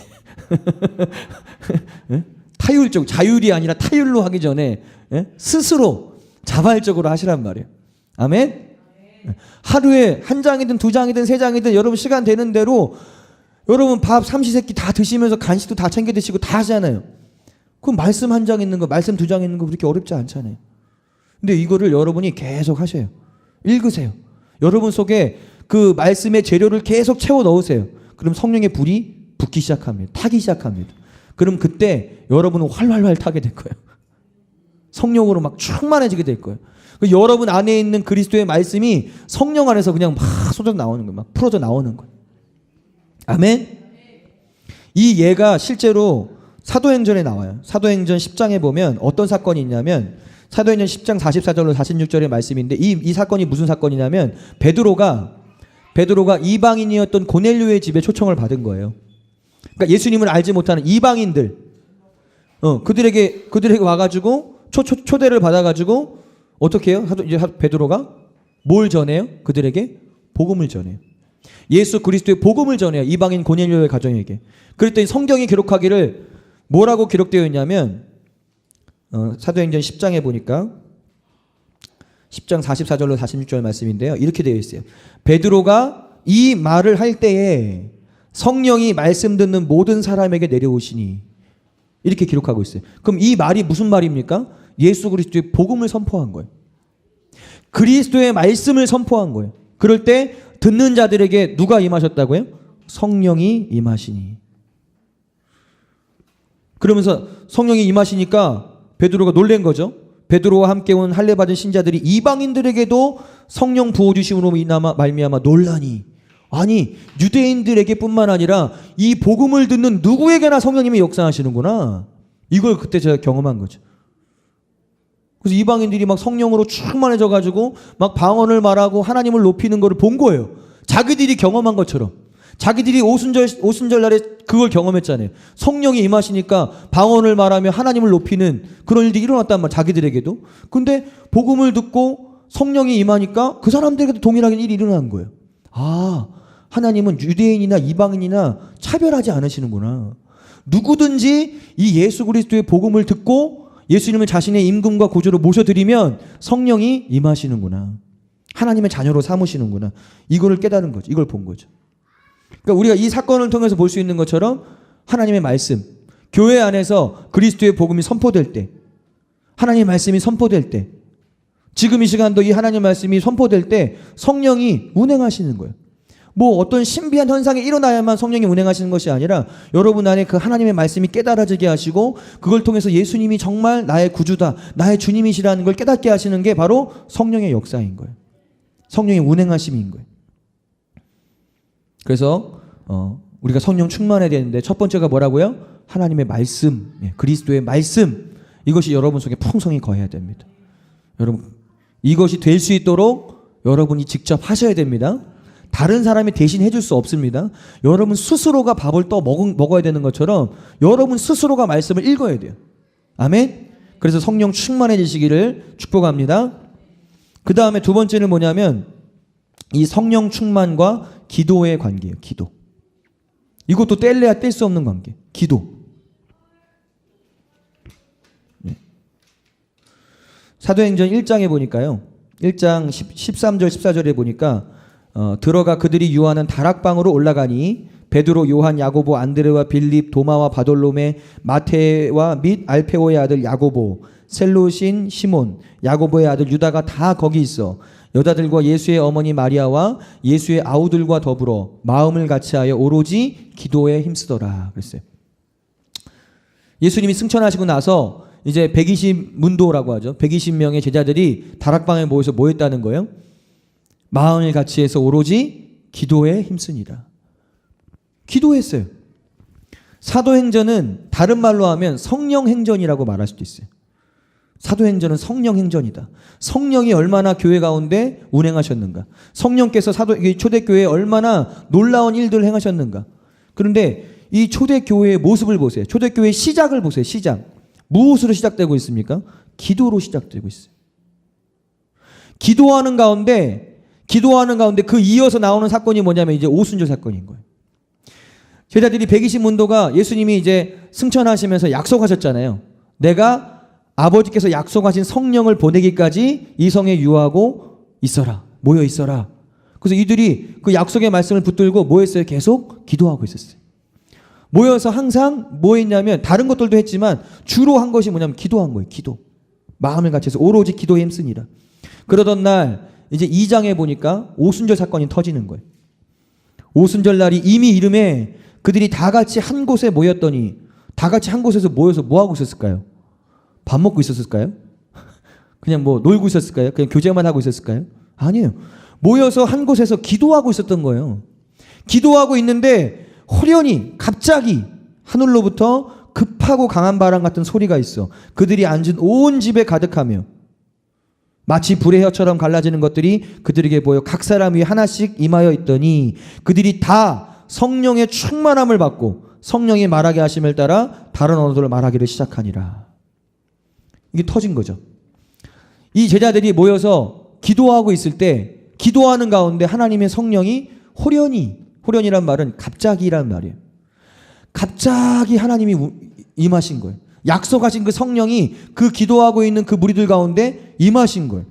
예? 타율적, 자율이 아니라 타율로 하기 전에 스스로 자발적으로 하시란 말이에요. 아멘? 하루에 한 장이든 두 장이든 세 장이든 여러분 시간 되는 대로 여러분 밥 삼시세끼 다 드시면서 간식도 다 챙겨 드시고 다 하잖아요. 그럼 말씀 한 장 있는 거, 말씀 두 장 있는 거 그렇게 어렵지 않잖아요. 근데 이거를 여러분이 계속 하셔요. 읽으세요. 여러분 속에 그 말씀의 재료를 계속 채워 넣으세요. 그럼 성령의 불이 붙기 시작합니다. 타기 시작합니다. 그럼 그때 여러분은 활활활 타게 될 거예요. 성령으로 막 충만해지게 될 거예요. 여러분 안에 있는 그리스도의 말씀이 성령 안에서 그냥 막 쏟아 나오는 거예요. 막 풀어져 나오는 거예요. 아멘? 이 예가 실제로 사도행전에 나와요. 사도행전 10장에 보면 어떤 사건이 있냐면 사도행전 10장 44절로 46절의 말씀인데 이 사건이 무슨 사건이냐면 베드로가 이방인이었던 고넬료의 집에 초청을 받은 거예요. 그러니까 예수님을 알지 못하는 이방인들, 그들에게 와가지고 초대를 받아가지고 어떻게 해요? 이제 베드로가 뭘 전해요? 그들에게 복음을 전해요. 예수 그리스도의 복음을 전해요. 이방인 고넬료의 가정에게. 그랬더니 성경이 기록하기를 뭐라고 기록되어 있냐면 사도행전 10장에 보니까 10장 44절로 46절 말씀인데요. 이렇게 되어 있어요. 베드로가 이 말을 할 때에 성령이 말씀 듣는 모든 사람에게 내려오시니 이렇게 기록하고 있어요. 그럼 이 말이 무슨 말입니까? 예수 그리스도의 복음을 선포한 거예요. 그리스도의 말씀을 선포한 거예요. 그럴 때 듣는 자들에게 누가 임하셨다고요? 성령이 임하시니. 그러면서 성령이 임하시니까 베드로가 놀란 거죠. 베드로와 함께 온 할례 받은 신자들이 이방인들에게도 성령 부어 주심으로 말미암아 놀라니. 아니, 유대인들에게 뿐만 아니라 이 복음을 듣는 누구에게나 성령님이 역사하시는구나. 이걸 그때 제가 경험한 거죠. 그래서 이방인들이 막 성령으로 충만해져 가지고 막 방언을 말하고 하나님을 높이는 거를 본 거예요. 자기들이 경험한 것처럼. 자기들이 오순절날에 그걸 경험했잖아요. 성령이 임하시니까 방언을 말하며 하나님을 높이는 그런 일들이 일어났단 말이에요. 자기들에게도. 근데 복음을 듣고 성령이 임하니까 그 사람들에게도 동일하게 일이 일어난 거예요. 아, 하나님은 유대인이나 이방인이나 차별하지 않으시는구나. 누구든지 이 예수 그리스도의 복음을 듣고 예수님을 자신의 임금과 구주로 모셔드리면 성령이 임하시는구나. 하나님의 자녀로 삼으시는구나. 이거를 깨달은 거죠. 이걸 본 거죠. 그러니까 우리가 이 사건을 통해서 볼 수 있는 것처럼 하나님의 말씀, 교회 안에서 그리스도의 복음이 선포될 때, 하나님의 말씀이 선포될 때, 지금 이 시간도 이 하나님의 말씀이 선포될 때 성령이 운행하시는 거예요. 뭐 어떤 신비한 현상이 일어나야만 성령이 운행하시는 것이 아니라 여러분 안에 그 하나님의 말씀이 깨달아지게 하시고 그걸 통해서 예수님이 정말 나의 구주다, 나의 주님이시라는 걸 깨닫게 하시는 게 바로 성령의 역사인 거예요. 성령의 운행하심인 거예요. 그래서 우리가 성령 충만해야 되는데 첫 번째가 뭐라고요? 하나님의 말씀, 그리스도의 말씀, 이것이 여러분 속에 풍성히 거해야 됩니다. 여러분, 이것이 될 수 있도록 여러분이 직접 하셔야 됩니다. 다른 사람이 대신 해줄 수 없습니다. 여러분 스스로가 밥을 떠 먹어야 되는 것처럼 여러분 스스로가 말씀을 읽어야 돼요. 아멘? 그래서 성령 충만해지시기를 축복합니다. 그 다음에 두 번째는 뭐냐면 이 성령 충만과 기도의 관계예요. 기도. 이것도 뗄래야 뗄 수 없는 관계. 기도. 사도행전 1장에 보니까요. 1장 13절 14절에 보니까 들어가 그들이 유하는 다락방으로 올라가니 베드로, 요한, 야고보, 안드레와 빌립, 도마와 바돌로메, 마테와 및 알페오의 아들 야고보, 셀롯인 시몬, 야고보의 아들 유다가 다 거기 있어 여자들과 예수의 어머니 마리아와 예수의 아우들과 더불어 마음을 같이하여 오로지 기도에 힘쓰더라 그랬어요. 예수님이 승천하시고 나서 이제 120문도라고 하죠. 120명의 제자들이 다락방에 모여서 뭐 했다는 거예요? 마음을 같이해서 오로지 기도에 힘쓰니라. 기도했어요. 사도행전은 다른 말로 하면 성령행전이라고 말할 수도 있어요. 사도행전은 성령행전이다. 성령이 얼마나 교회 가운데 운행하셨는가. 성령께서 초대교회에 얼마나 놀라운 일들을 행하셨는가. 그런데 이 초대교회의 모습을 보세요. 초대교회의 시작을 보세요. 시작. 무엇으로 시작되고 있습니까? 기도로 시작되고 있어요. 기도하는 가운데 그 이어서 나오는 사건이 뭐냐면 이제 오순절 사건인 거예요. 제자들이 120문도가 예수님이 이제 승천하시면서 약속하셨잖아요. 내가 아버지께서 약속하신 성령을 보내기까지 이 성에 유하고 있어라. 모여 있어라. 그래서 이들이 그 약속의 말씀을 붙들고 뭐 했어요? 계속 기도하고 있었어요. 모여서 항상 뭐 했냐면 다른 것들도 했지만 주로 한 것이 뭐냐면 기도한 거예요. 기도. 마음을 같이해서 오로지 기도에 힘쓰니라. 그러던 날 이제 2장에 보니까 오순절 사건이 터지는 거예요. 오순절 날이 이미 이름에 그들이 다 같이 한 곳에 모였더니 다 같이 한 곳에서 모여서 뭐 하고 있었을까요? 밥 먹고 있었을까요? 그냥 뭐 놀고 있었을까요? 그냥 교제만 하고 있었을까요? 아니에요. 모여서 한 곳에서 기도하고 있었던 거예요. 기도하고 있는데 호련히 갑자기 하늘로부터 급하고 강한 바람 같은 소리가 있어. 그들이 앉은 온 집에 가득하며 마치 불의 혀처럼 갈라지는 것들이 그들에게 보여 각 사람 위에 하나씩 임하여 있더니 그들이 다 성령의 충만함을 받고 성령이 말하게 하심을 따라 다른 언어들을 말하기를 시작하니라. 이게 터진 거죠. 이 제자들이 모여서 기도하고 있을 때 기도하는 가운데 하나님의 성령이 호련이란 말은 갑자기란 말이에요. 갑자기 하나님이 임하신 거예요. 약속하신 그 성령이 그 기도하고 있는 그 무리들 가운데 임하신 거예요.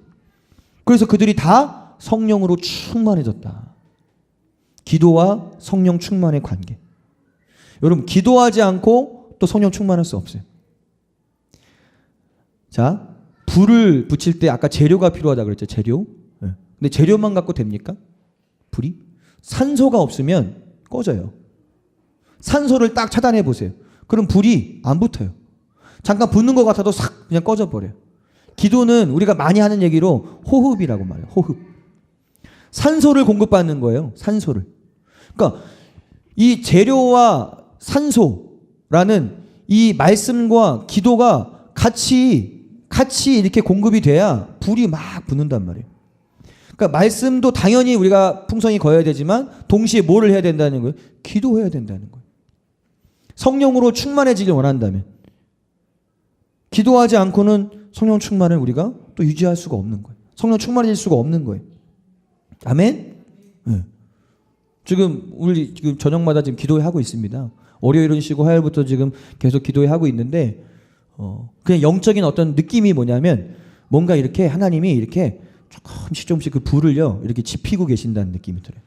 그래서 그들이 다 성령으로 충만해졌다. 기도와 성령 충만의 관계. 여러분, 기도하지 않고 또 성령 충만할 수 없어요. 자, 불을 붙일 때 아까 재료가 필요하다고 그랬죠. 재료. 근데 재료만 갖고 됩니까? 불이? 산소가 없으면 꺼져요. 산소를 딱 차단해 보세요. 그럼 불이 안 붙어요. 잠깐 붙는 것 같아도 싹 그냥 꺼져 버려요. 기도는 우리가 많이 하는 얘기로 호흡이라고 말해요. 호흡. 산소를 공급받는 거예요. 산소를. 그러니까 이 재료와 산소라는 이 말씀과 기도가 같이 이렇게 공급이 돼야 불이 막 붙는단 말이에요. 그러니까 말씀도 당연히 우리가 풍성히 거해야 되지만 동시에 뭐를 해야 된다는 거예요? 기도해야 된다는 거예요. 성령으로 충만해지길 원한다면. 기도하지 않고는 성령 충만을 우리가 또 유지할 수가 없는 거예요. 성령 충만해질 수가 없는 거예요. 아멘? 네. 우리 지금 저녁마다 지금 기도회 하고 있습니다. 월요일은 쉬고 화요일부터 지금 계속 기도회 하고 있는데, 그냥 영적인 어떤 느낌이 뭐냐면, 뭔가 이렇게 하나님이 이렇게 조금씩 그 불을요, 이렇게 지피고 계신다는 느낌이 들어요.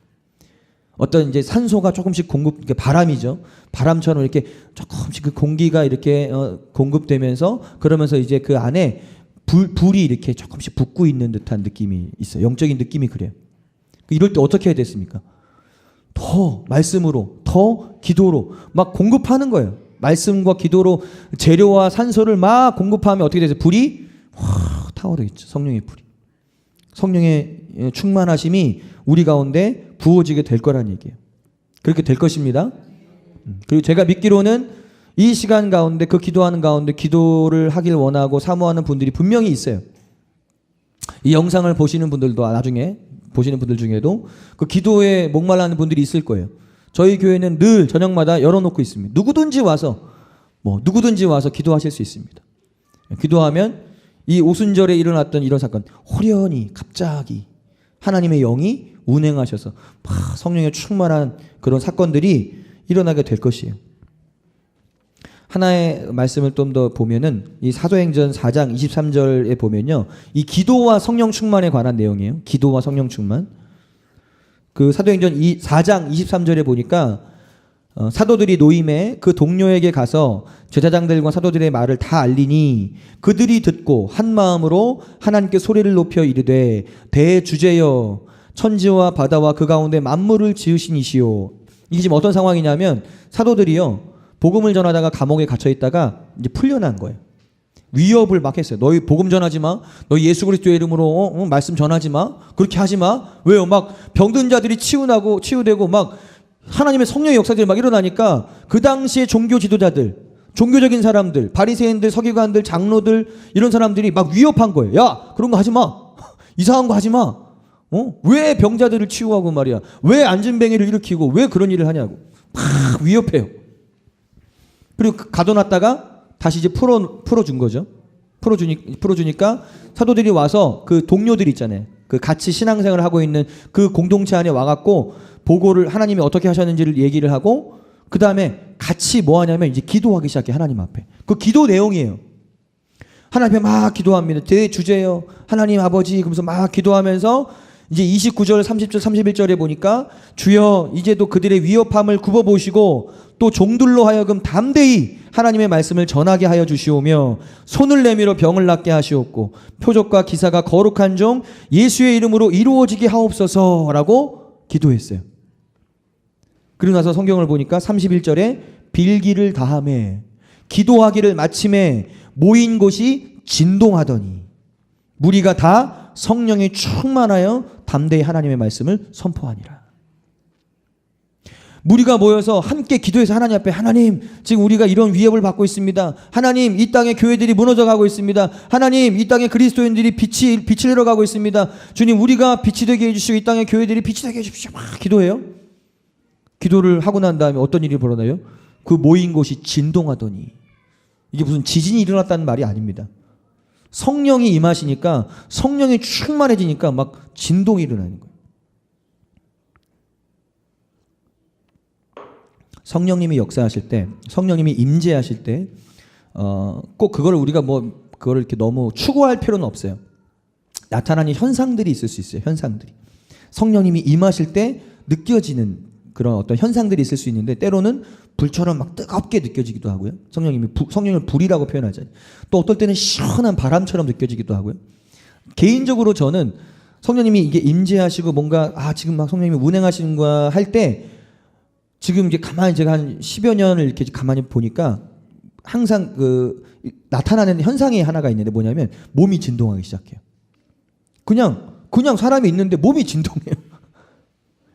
어떤 이제 산소가 조금씩 바람이죠. 바람처럼 이렇게 조금씩 그 공기가 이렇게 공급되면서 그러면서 이제 그 안에 불이 이렇게 조금씩 붙고 있는 듯한 느낌이 있어요. 영적인 느낌이 그래요. 이럴 때 어떻게 해야 됐습니까? 더 말씀으로, 더 기도로 막 공급하는 거예요. 말씀과 기도로 재료와 산소를 막 공급하면 어떻게 되죠? 불이 확 타오르겠죠. 성령의 불이. 성령의 충만하심이 우리 가운데 부어지게 될 거란 얘기예요. 그렇게 될 것입니다. 그리고 제가 믿기로는 이 시간 가운데 그 기도하는 가운데 기도를 하길 원하고 사모하는 분들이 분명히 있어요. 이 영상을 보시는 분들도 나중에 보시는 분들 중에도 그 기도에 목말라하는 분들이 있을 거예요. 저희 교회는 늘 저녁마다 열어놓고 있습니다. 누구든지 와서 기도하실 수 있습니다. 기도하면 이 오순절에 일어났던 이런 사건, 호련히 갑자기 하나님의 영이 운행하셔서 성령의 충만한 그런 사건들이 일어나게 될 것이에요. 하나의 말씀을 좀 더 보면은 이 사도행전 4장 23절에 보면요, 이 기도와 성령 충만에 관한 내용이에요. 기도와 성령 충만. 그 사도행전 4장 23절에 보니까 사도들이 노임에 그 동료에게 가서 제사장들과 사도들의 말을 다 알리니 그들이 듣고 한 마음으로 하나님께 소리를 높여 이르되 대주제여 천지와 바다와 그 가운데 만물을 지으신 이시오. 이게 지금 어떤 상황이냐면 사도들이요, 복음을 전하다가 감옥에 갇혀 있다가 이제 풀려난 거예요. 위협을 막 했어요. 너희 복음 전하지 마. 너희 예수 그리스도의 이름으로 말씀 전하지 마. 그렇게 하지 마. 왜요? 막 병든 자들이 치유되고 막 하나님의 성령의 역사들이 막 일어나니까 그 당시에 종교 지도자들, 종교적인 사람들, 바리새인들, 서기관들, 장로들 이런 사람들이 막 위협한 거예요. 야, 그런 거 하지 마. 이상한 거 하지 마. 왜 병자들을 치유하고 말이야. 왜 안진뱅이를 일으키고 왜 그런 일을 하냐고. 막 위협해요. 그리고 가둬놨다가 다시 이제 풀어준 거죠. 풀어주니까 사도들이 와서 그 동료들 있잖아요. 그 같이 신앙생활을 하고 있는 그 공동체 안에 와갖고 보고를 하나님이 어떻게 하셨는지를 얘기를 하고 그 다음에 같이 뭐 하냐면 이제 기도하기 시작해. 하나님 앞에. 그 기도 내용이에요. 하나님 앞에 막 기도합니다. 대주제여 하나님 아버지 그러면서 막 기도하면서 이제 29절 30절 31절에 보니까 주여 이제도 그들의 위협함을 굽어보시고 또 종들로 하여금 담대히 하나님의 말씀을 전하게 하여 주시오며 손을 내밀어 병을 낫게 하시옵고 표적과 기사가 거룩한 종 예수의 이름으로 이루어지게 하옵소서라고 기도했어요. 그리고 나서 성경을 보니까 31절에 빌기를 다하매 기도하기를 마침에 모인 곳이 진동하더니 무리가 다 성령이 충만하여 담대히 하나님의 말씀을 선포하니라. 무리가 모여서 함께 기도해서 하나님 앞에 하나님 지금 우리가 이런 위협을 받고 있습니다. 하나님 이 땅의 교회들이 무너져가고 있습니다. 하나님 이 땅의 그리스도인들이 빛을 잃어가고 있습니다. 주님 우리가 빛이 되게 해주시고 이 땅의 교회들이 빛이 되게 해주십시오. 막 기도해요. 기도를 하고 난 다음에 어떤 일이 벌어나요? 그 모인 곳이 진동하더니 이게 무슨 지진이 일어났다는 말이 아닙니다. 성령이 임하시니까 성령이 충만해지니까 막 진동이 일어나는 거예요. 성령님이 역사하실 때, 성령님이 임재하실 때, 꼭 그걸 우리가 그걸 이렇게 너무 추구할 필요는 없어요. 나타나는 현상들이 있을 수 있어요. 현상들이. 성령님이 임하실 때 느껴지는 그런 어떤 현상들이 있을 수 있는데 때로는 불처럼 막 뜨겁게 느껴지기도 하고요. 성령을 불이라고 표현하잖아요. 또 어떨 때는 시원한 바람처럼 느껴지기도 하고요. 개인적으로 저는 성령님이 이게 임재하시고 뭔가 지금 막 성령님이 운행하시는 거야 할 때 지금 이제 가만히 제가 한 10여 년을 이렇게 가만히 보니까 항상 나타나는 현상이 하나가 있는데 뭐냐면 몸이 진동하기 시작해요. 그냥 사람이 있는데 몸이 진동해요.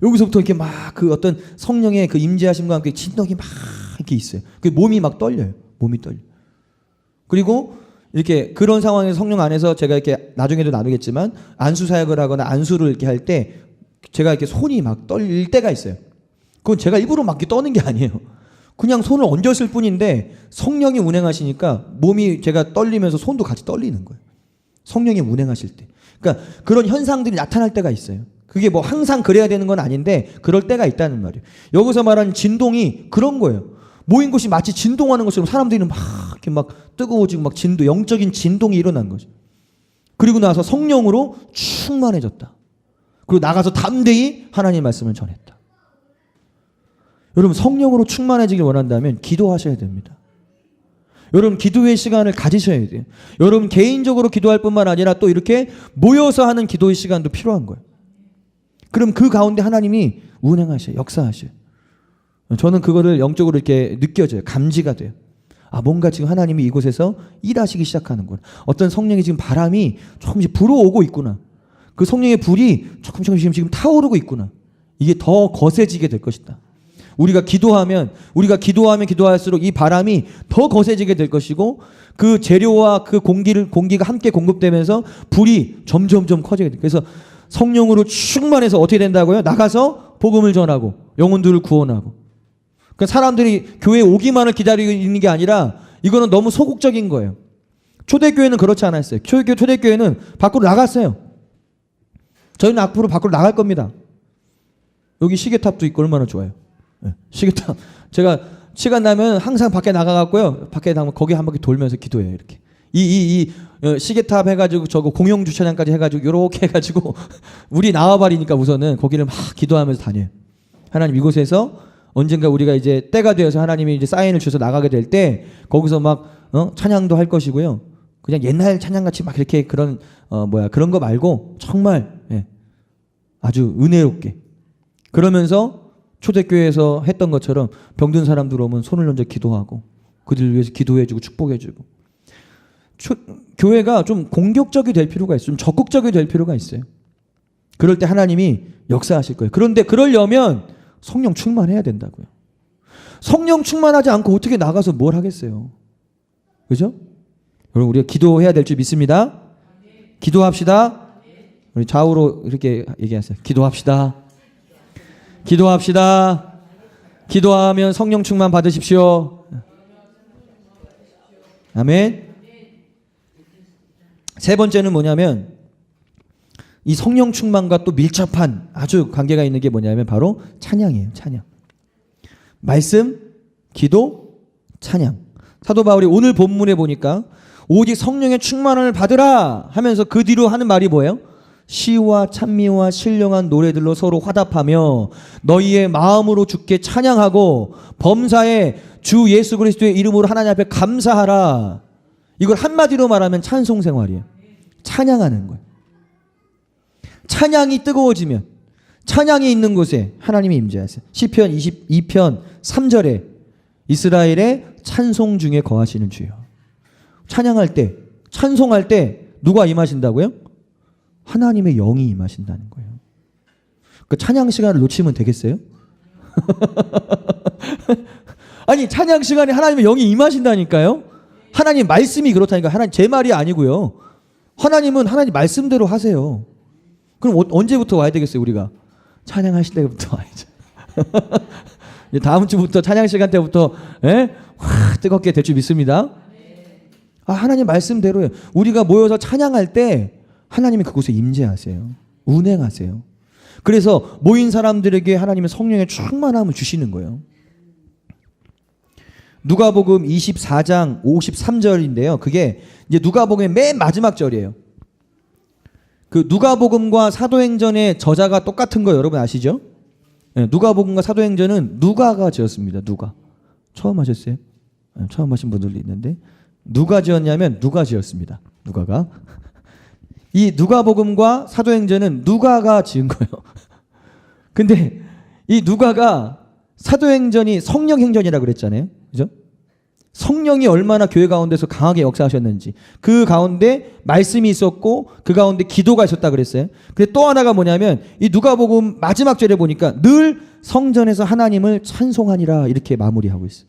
여기서부터 이렇게 막 그 어떤 성령의 그 임재하심과 함께 진동이 막 이렇게 있어요. 그 몸이 막 떨려요. 몸이 떨려. 그리고 이렇게 그런 상황에서 성령 안에서 제가 이렇게 나중에도 나누겠지만 안수 사역을 하거나 안수를 이렇게 할 때 제가 이렇게 손이 막 떨릴 때가 있어요. 그건 제가 일부러 막 이렇게 떠는 게 아니에요. 그냥 손을 얹었을 뿐인데 성령이 운행하시니까 몸이 제가 떨리면서 손도 같이 떨리는 거예요. 성령이 운행하실 때. 그러니까 그런 현상들이 나타날 때가 있어요. 그게 뭐 항상 그래야 되는 건 아닌데 그럴 때가 있다는 말이에요. 여기서 말하는 진동이 그런 거예요. 모인 곳이 마치 진동하는 것처럼 사람들이 막 이렇게 막 뜨거워지고 막 영적인 진동이 일어난 거죠. 그리고 나서 성령으로 충만해졌다. 그리고 나가서 담대히 하나님의 말씀을 전했다. 여러분 성령으로 충만해지길 원한다면 기도하셔야 됩니다. 여러분 기도의 시간을 가지셔야 돼요. 여러분 개인적으로 기도할 뿐만 아니라 또 이렇게 모여서 하는 기도의 시간도 필요한 거예요. 그럼 그 가운데 하나님이 운행하셔요. 역사하셔요. 저는 그거를 영적으로 이렇게 느껴져요. 감지가 돼요. 뭔가 지금 하나님이 이곳에서 일하시기 시작하는구나. 어떤 성령의 지금 바람이 조금씩 불어오고 있구나. 그 성령의 불이 조금씩 지금 타오르고 있구나. 이게 더 거세지게 될 것이다. 우리가 기도하면 기도할수록 이 바람이 더 거세지게 될 것이고 그 재료와 그 공기가 함께 공급되면서 불이 점점점 커지게 돼요. 그래서 성령으로 충만해서 어떻게 된다고요? 나가서 복음을 전하고 영혼들을 구원하고. 그러니까 사람들이 교회에 오기만을 기다리고 있는 게 아니라 이거는 너무 소극적인 거예요. 초대교회는 그렇지 않았어요. 초대교회는 밖으로 나갔어요. 저희는 앞으로 밖으로 나갈 겁니다. 여기 시계탑도 있고 얼마나 좋아요. 네, 시계탑. 제가 시간 나면 항상 밖에 나가갖고요. 밖에 나가면 거기 한 바퀴 돌면서 기도해요. 이렇게. 시계탑 해가지고 저거 공영 주차장까지 해가지고 요렇게 해가지고 우리 나와버리니까 우선은 거기를 막 기도하면서 다녀요. 하나님 이곳에서 언젠가 우리가 이제 때가 되어서 하나님이 이제 사인을 주셔서 나가게 될 때 거기서 막 찬양도 할 것이고요. 그냥 옛날 찬양같이 막 이렇게 그런 그런 거 말고 정말 아주 은혜롭게 그러면서 초대교회에서 했던 것처럼 병든 사람들 오면 손을 얹어 기도하고 그들을 위해서 기도해주고 축복해주고 교회가 좀 공격적이 될 필요가 있어요. 좀 적극적이 될 필요가 있어요. 그럴 때 하나님이 역사하실 거예요. 그런데 그러려면 성령 충만해야 된다고요. 성령 충만하지 않고 어떻게 나가서 뭘 하겠어요. 그죠? 여러분 우리가 기도해야 될 줄 믿습니다. 기도합시다. 우리 좌우로 이렇게 얘기하세요. 기도합시다. 기도합시다. 기도하면 성령 충만 받으십시오. 아멘. 세 번째는 뭐냐면 이 성령 충만과 또 밀접한 아주 관계가 있는 게 뭐냐면 바로 찬양이에요. 찬양. 말씀, 기도, 찬양. 사도 바울이 오늘 본문에 보니까 오직 성령의 충만을 받으라 하면서 그 뒤로 하는 말이 뭐예요? 시와 찬미와 신령한 노래들로 서로 화답하며 너희의 마음으로 주께 찬양하고 범사에 주 예수 그리스도의 이름으로 하나님 앞에 감사하라. 이걸 한마디로 말하면 찬송 생활이에요. 찬양하는 거예요. 찬양이 뜨거워지면 찬양이 있는 곳에 하나님이 임재하세요. 시편 22편 3절에 이스라엘의 찬송 중에 거하시는 주여. 찬양할 때 찬송할 때 누가 임하신다고요? 하나님의 영이 임하신다는 거예요. 그 찬양 시간을 놓치면 되겠어요? 아니 찬양 시간에 하나님의 영이 임하신다니까요. 하나님 말씀이 그렇다니까. 하나님 제 말이 아니고요. 하나님은 하나님 말씀대로 하세요. 그럼 언제부터 와야 되겠어요 우리가? 찬양하실 때부터 와야죠. 다음 주부터 찬양 시간 때부터 뜨겁게 될 줄 믿습니다. 하나님 말씀대로요. 우리가 모여서 찬양할 때 하나님이 그곳에 임재하세요. 운행하세요. 그래서 모인 사람들에게 하나님의 성령의 충만함을 주시는 거예요. 누가복음 24장 53절인데요. 그게 이제 누가복음의 맨 마지막 절이에요. 그 누가복음과 사도행전의 저자가 똑같은 거 여러분 아시죠? 누가복음과 사도행전은 누가가 지었습니다. 누가. 처음 하셨어요? 처음 하신 분들도 있는데 누가 지었냐면 누가 지었습니다. 누가가. 이 누가복음과 사도행전은 누가가 지은 거예요. 근데 이 누가가 사도행전이 성령행전이라고 그랬잖아요. 그죠? 성령이 얼마나 교회 가운데서 강하게 역사하셨는지, 그 가운데 말씀이 있었고 그 가운데 기도가 있었다 그랬어요. 근데 또 하나가 뭐냐면 이 누가복음 마지막 절에 보니까 늘 성전에서 하나님을 찬송하니라 이렇게 마무리하고 있어요.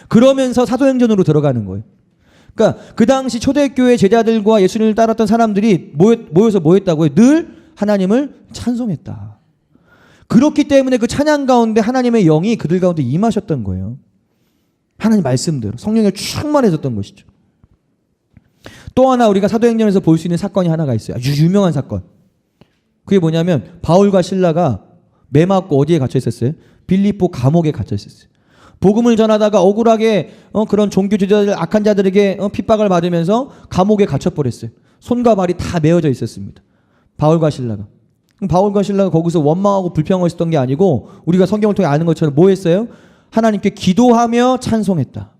그러면서 사도행전으로 들어가는 거예요. 그러니까 그 당시 초대교회 제자들과 예수님을 따랐던 사람들이 모여서 뭐 했다고요? 늘 하나님을 찬송했다. 그렇기 때문에 그 찬양 가운데 하나님의 영이 그들 가운데 임하셨던 거예요. 하나님 말씀대로 성령에 충만해졌던 것이죠. 또 하나 우리가 사도행전에서 볼 수 있는 사건이 하나가 있어요. 아주 유명한 사건. 그게 뭐냐면 바울과 실라가 매 맞고 어디에 갇혀 있었어요? 빌립보 감옥에 갇혀 있었어요. 복음을 전하다가 억울하게 그런 종교 지도자들 악한 자들에게 핍박을 받으면서 감옥에 갇혀버렸어요. 손과 발이 다 메어져 있었습니다. 바울과 신라가. 바울과 신라가 거기서 원망하고 불평했었던 게 아니고 우리가 성경을 통해 아는 것처럼 뭐 했어요? 하나님께 기도하며 찬송했다.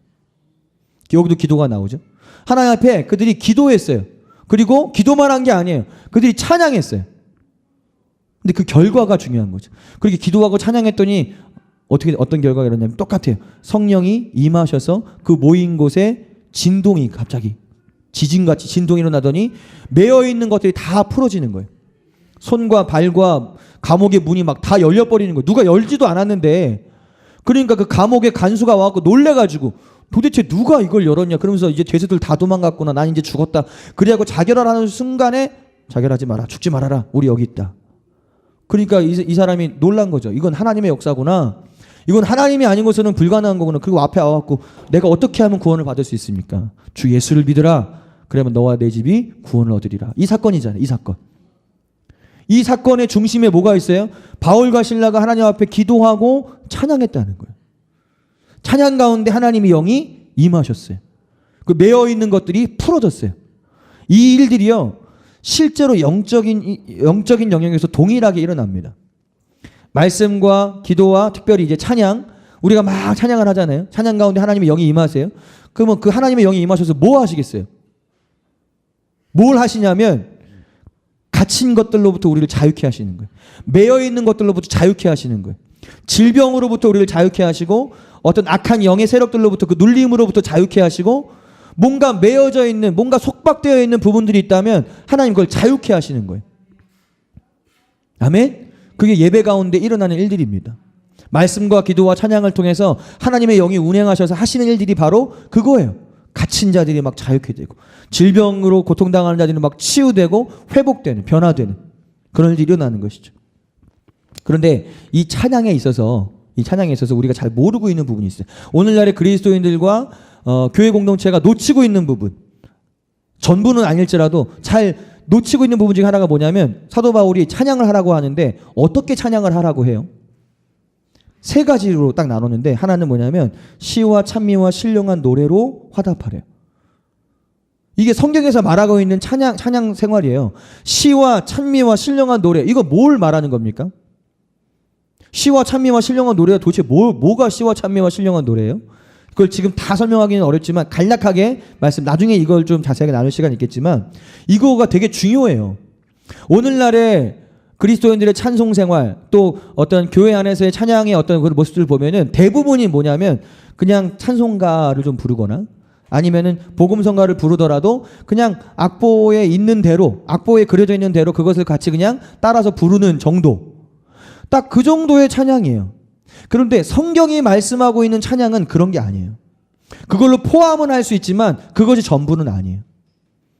여기도 기도가 나오죠. 하나님 앞에 그들이 기도했어요. 그리고 기도만 한 게 아니에요. 그들이 찬양했어요. 근데 그 결과가 중요한 거죠. 그렇게 기도하고 찬양했더니 어떤 결과가 일어나냐면 똑같아요. 성령이 임하셔서 그 모인 곳에 진동이 갑자기 지진같이 진동이 일어나더니 메어있는 것들이 다 풀어지는 거예요. 손과 발과 감옥의 문이 막 다 열려버리는 거예요. 누가 열지도 않았는데, 그러니까 그 감옥의 간수가 와갖고 놀래가지고 도대체 누가 이걸 열었냐 그러면서 이제 죄수들 다 도망갔구나, 난 이제 죽었다. 그래갖고 자결을 하는 순간에 자결하지 마라, 죽지 말아라, 우리 여기 있다. 그러니까 이 사람이 놀란 거죠. 이건 하나님의 역사구나. 이건 하나님이 아닌 것은 불가능한 거구나. 그리고 앞에 와갖고 내가 어떻게 하면 구원을 받을 수 있습니까? 주 예수를 믿으라. 그러면 너와 내 집이 구원을 얻으리라. 이 사건이잖아요. 이 사건. 이 사건의 중심에 뭐가 있어요? 바울과 실라가 하나님 앞에 기도하고 찬양했다는 거예요. 찬양 가운데 하나님의 영이 임하셨어요. 그 메어 있는 것들이 풀어졌어요. 이 일들이요, 실제로 영적인 영역에서 동일하게 일어납니다. 말씀과 기도와 특별히 이제 찬양, 우리가 막 찬양을 하잖아요. 찬양 가운데 하나님의 영이 임하세요. 그러면 그 하나님의 영이 임하셔서 뭐 하시겠어요? 뭘 하시냐면 갇힌 것들로부터 우리를 자유케 하시는 거예요. 매여 있는 것들로부터 자유케 하시는 거예요. 질병으로부터 우리를 자유케 하시고, 어떤 악한 영의 세력들로부터 그 눌림으로부터 자유케 하시고, 뭔가 매여져 있는, 뭔가 속박되어 있는 부분들이 있다면 하나님 그걸 자유케 하시는 거예요. 아멘? 그게 예배 가운데 일어나는 일들입니다. 말씀과 기도와 찬양을 통해서 하나님의 영이 운행하셔서 하시는 일들이 바로 그거예요. 갇힌 자들이 막 자유케 되고, 질병으로 고통당하는 자들이 막 치유되고 회복되는, 변화되는 그런 일들이 일어나는 것이죠. 그런데 이 찬양에 있어서 우리가 잘 모르고 있는 부분이 있어요. 오늘날의 그리스도인들과 교회 공동체가 놓치고 있는 부분, 전부는 아닐지라도 잘 놓치고 있는 부분 중에 하나가 뭐냐면, 사도 바울이 찬양을 하라고 하는데 어떻게 찬양을 하라고 해요? 세 가지로 딱 나눴는데, 하나는 뭐냐면 시와 찬미와 신령한 노래로 화답하래요. 이게 성경에서 말하고 있는 찬양 생활이에요. 시와 찬미와 신령한 노래, 이거 뭘 말하는 겁니까? 시와 찬미와 신령한 노래가 도대체 뭐가 시와 찬미와 신령한 노래예요? 그걸 지금 다 설명하기는 어렵지만 간략하게 나중에 이걸 좀 자세하게 나눌 시간이 있겠지만, 이거가 되게 중요해요. 오늘날의 그리스도인들의 찬송 생활, 또 어떤 교회 안에서의 찬양의 어떤 그런 모습들을 보면은 대부분이 뭐냐면 그냥 찬송가를 좀 부르거나, 아니면은 복음성가를 부르더라도 그냥 악보에 있는 대로, 악보에 그려져 있는 대로 그것을 같이 그냥 따라서 부르는 정도, 딱 그 정도의 찬양이에요. 그런데 성경이 말씀하고 있는 찬양은 그런 게 아니에요. 그걸로 포함은 할 수 있지만 그것이 전부는 아니에요.